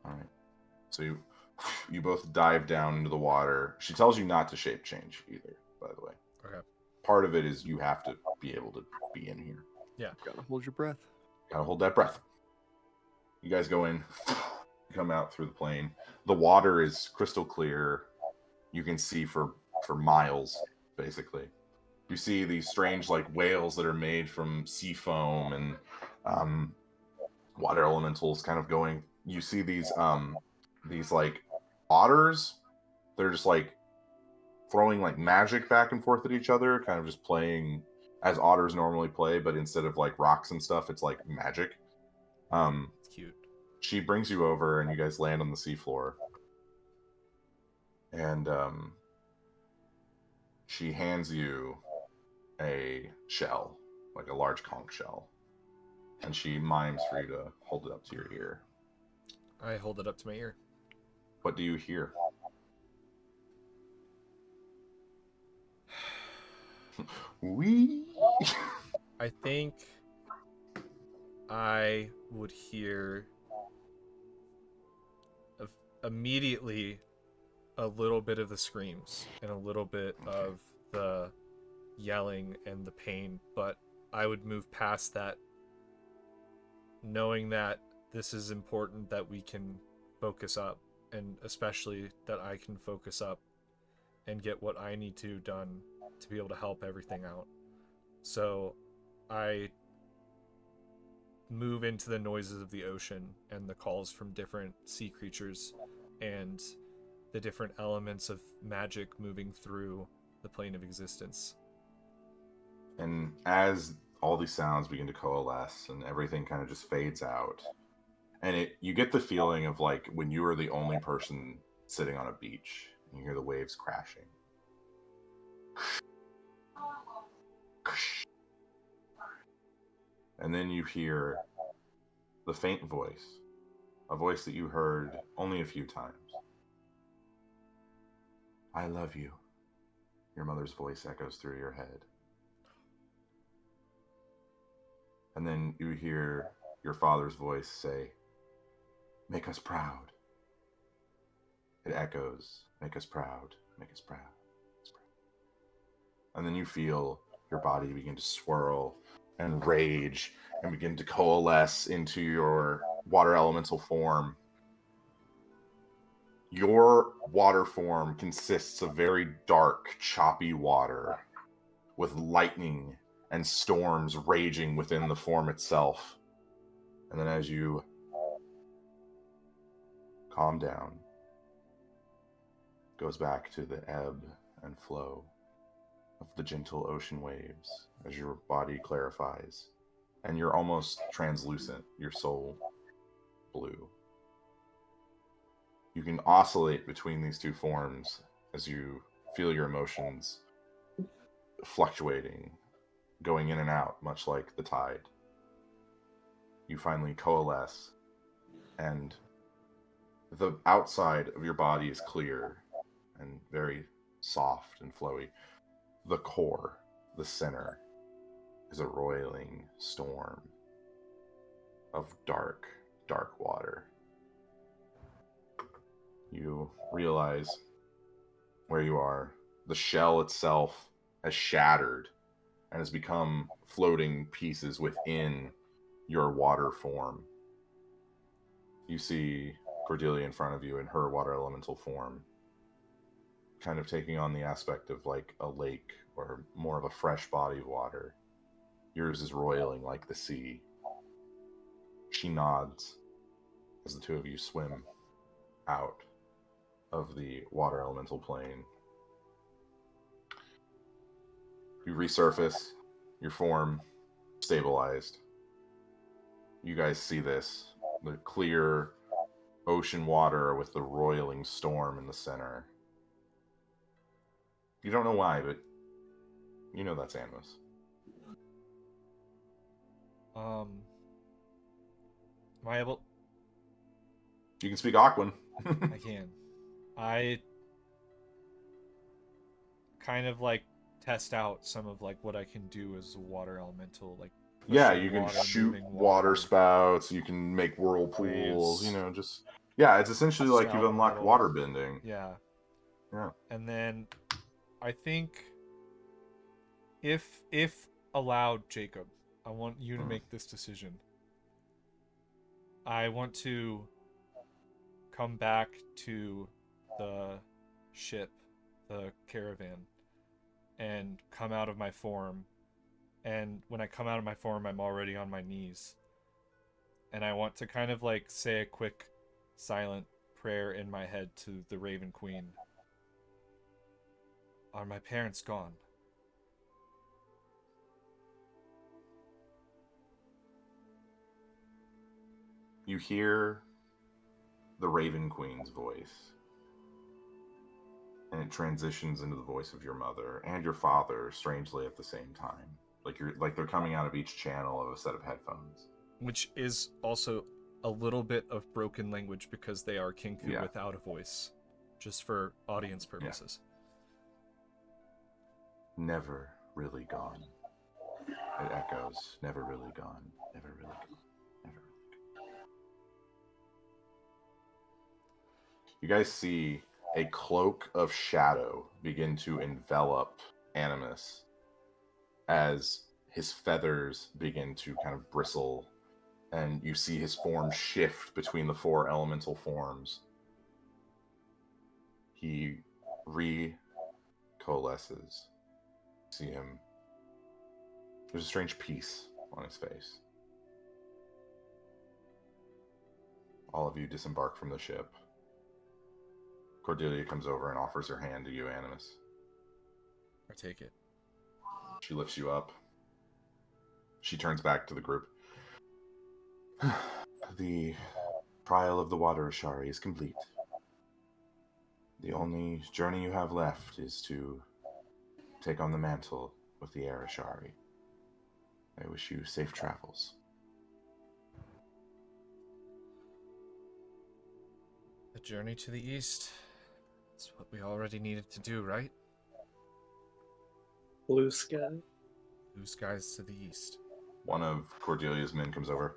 All right. So you both dive down into the water. She tells you not to shape change either, by the way. Okay. Part of it is you have to be able to be in here. Yeah. Gotta hold your breath. Gotta hold that breath. You guys go in, come out through the plane. The water is crystal clear. You can see for miles, basically. You see these strange like whales that are made from sea foam and water elementals kind of going. You see these like otters. They're just like throwing like magic back and forth at each other, kind of just playing as otters normally play, but instead of like rocks and stuff, it's like magic. It's cute. She brings you over and you guys land on the seafloor. And she hands you a shell, like a large conch shell. And she mimes for you to hold it up to your ear. I hold it up to my ear. What do you hear? Wee. I think I would hear immediately a little bit of the screams and a little bit of the yelling and the pain, but I would move past that, knowing that this is important, that we can focus up, and especially that I can focus up and get what I need to done to be able to help everything out. So I move into the noises of the ocean and the calls from different sea creatures and the different elements of magic moving through the plane of existence. And as all these sounds begin to coalesce and everything kind of just fades out, and you get the feeling of like when you are the only person sitting on a beach and you hear the waves crashing. And then you hear the faint voice, a voice that you heard only a few times. I love you. Your mother's voice echoes through your head. And then you hear your father's voice say, make us proud. It echoes, make us proud, make us proud. And then you feel your body begin to swirl and rage and begin to coalesce into your water elemental form. Your water form consists of very dark, choppy water with lightning and storms raging within the form itself. And then as you calm down, it goes back to the ebb and flow of the gentle ocean waves as your body clarifies. And you're almost translucent, your soul blue. You can oscillate between these two forms as you feel your emotions fluctuating, going in and out, much like the tide. You finally coalesce, and the outside of your body is clear and very soft and flowy. The core, the center, is a roiling storm of dark, dark water. You realize where you are. The shell itself has shattered and has become floating pieces within your water form. You see Cordelia in front of you in her water elemental form, kind of taking on the aspect of like a lake or more of a fresh body of water. Yours is roiling like the sea. She nods as the two of you swim out of the water elemental plane. You resurface, your form stabilized. You guys see this, the clear ocean water with the roiling storm in the center. You don't know why, but you know that's Animas. Am I able? You can speak Aquan. I can. I kind of like test out some of like what I can do as a water elemental, like Yeah, pushing you can water, shoot moving water spouts, you can make whirlpools, waves. you know, just Yeah, it's essentially like you've Scout unlocked metal. water bending. Yeah. Yeah. And then I think if allowed, Jacob, I want you to make this decision. I want to come back to the ship, the caravan, and come out of my form. And when I come out of my form, I'm already on my knees. And I want to kind of like say a quick silent prayer in my head to the Raven Queen. Are my parents gone? You hear the Raven Queen's voice, and it transitions into the voice of your mother and your father, strangely at the same time. Like they're coming out of each channel of a set of headphones. Which is also a little bit of broken language because they are Kinku Yeah. without a voice, just for audience purposes. Never really gone. It echoes. Never really gone. Never really gone. Never really gone. You guys see a cloak of shadow begin to envelop Animas as his feathers begin to kind of bristle, and you see his form shift between the 4 elemental forms. He coalesces. See him. There's a strange peace on his face. All of you disembark from the ship. Cordelia comes over and offers her hand to you, Animas. I take it. She lifts you up. She turns back to the group. The trial of the Water Ashari is complete. The only journey you have left is to take on the mantle with the Air Ashari. I wish you safe travels. The journey to the east. It's what we already needed to do, right? Blue sky. Blue skies to the east. One of Cordelia's men comes over.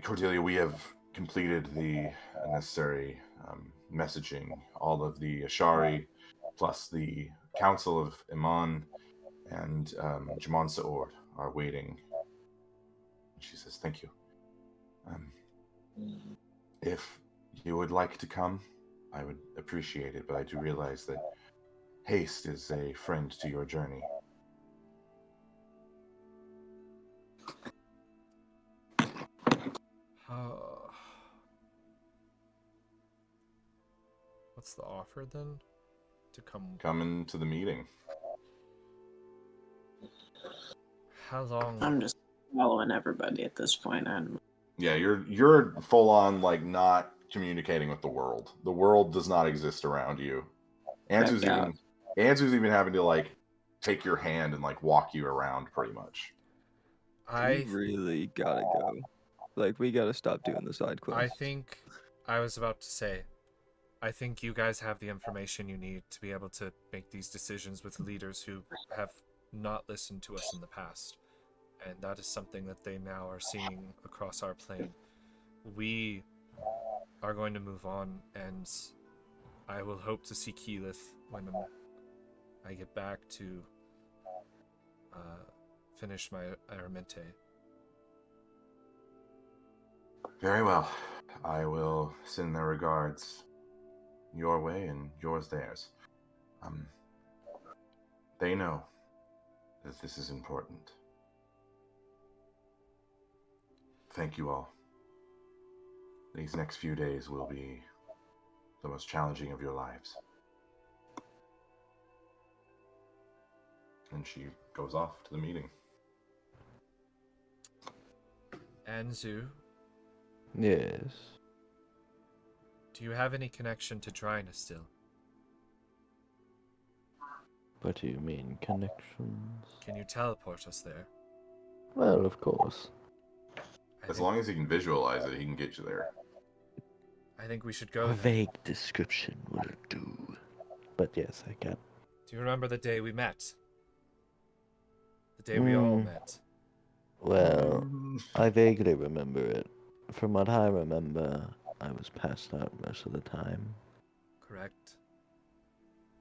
Cordelia, we have completed the necessary messaging. All of the Ashari, plus the Council of Iman and Jamon Saord are waiting. She says, thank you. If you would like to come, I would appreciate it, but I do realize that haste is a friend to your journey. What's the offer then? To come. Come into the meeting. How long? I'm just following everybody at this point. Yeah, you're full on like not communicating with the world. The world does not exist around you. Anzu's even having to like take your hand and like walk you around pretty much. We really gotta go. Like, we gotta stop doing the side quests. I think I was about to say, I think you guys have the information you need to be able to make these decisions with leaders who have not listened to us in the past. And that is something that they now are seeing across our plane. We are going to move on, and I will hope to see Keyleth when I get back to finish my Aramente. Very well. I will send their regards your way and yours theirs. They know that this is important. Thank you all. These next few days will be the most challenging of your lives. And she goes off to the meeting. Anzu, Yes. do you have any connection to Drina still? What do you mean, connections? Can you teleport us there? Well, of course. As long as he can visualize it, he can get you there. I think we should go A then. vague description will do. But yes, I can. Do you remember the day we met? The day we all met. Well, I vaguely remember it. From what I remember, I was passed out most of the time. Correct.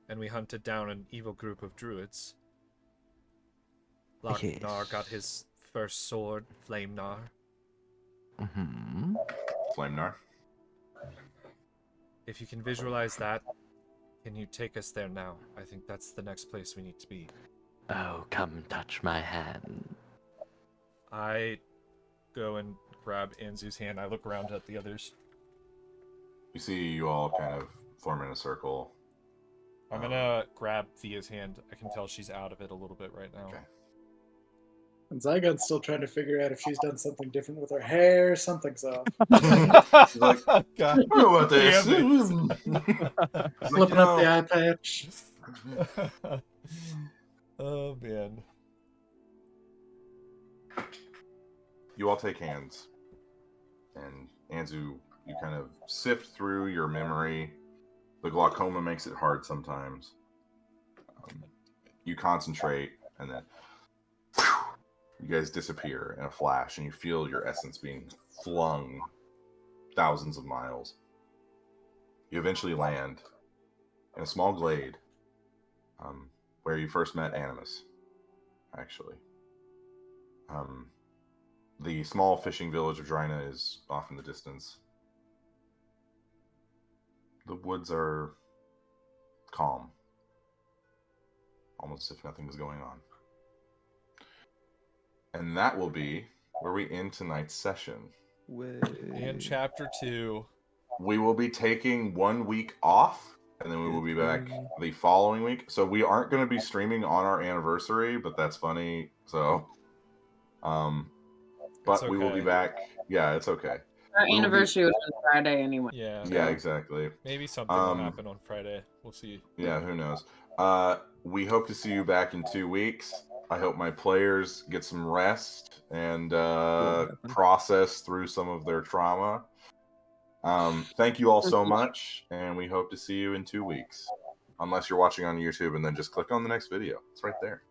And we hunted down an evil group of druids. Lagnar got his first sword, Flamnar. Mm-hmm. Flamnar. If you can visualize that, can you take us there now? I think that's the next place we need to be. Oh, come touch my hand. I go and grab Anzu's hand. I look around at the others. You see you all kind of form in a circle. I'm gonna grab Thea's hand. I can tell she's out of it a little bit right now. Okay. And Zygon's still trying to figure out if she's done something different with her hair. Something's off. She's like, I don't know about this. Flipping up the eye patch. Oh, man. You all take hands. And Anzu, you kind of sift through your memory. The glaucoma makes it hard sometimes. You concentrate, and then you guys disappear in a flash, and you feel your essence being flung thousands of miles. You eventually land in a small glade where you first met Animas, actually. The small fishing village of Drina is off in the distance. The woods are calm, almost as if nothing is going on. And that will be where we end tonight's session. And chapter 2. We will be taking 1 week off, and then we will be back the following week. So we aren't going to be streaming on our anniversary, but that's funny. So, but It's we will be okay. back. Yeah, it's okay. Our We will anniversary was on Friday anyway. Yeah. Yeah, exactly. Maybe something will happen on Friday. We'll see. Yeah, who knows? We hope to see you back in 2 weeks. I hope my players get some rest and process through some of their trauma. Thank you all so much, and we hope to see you in 2 weeks. Unless you're watching on YouTube, and then just click on the next video. It's right there.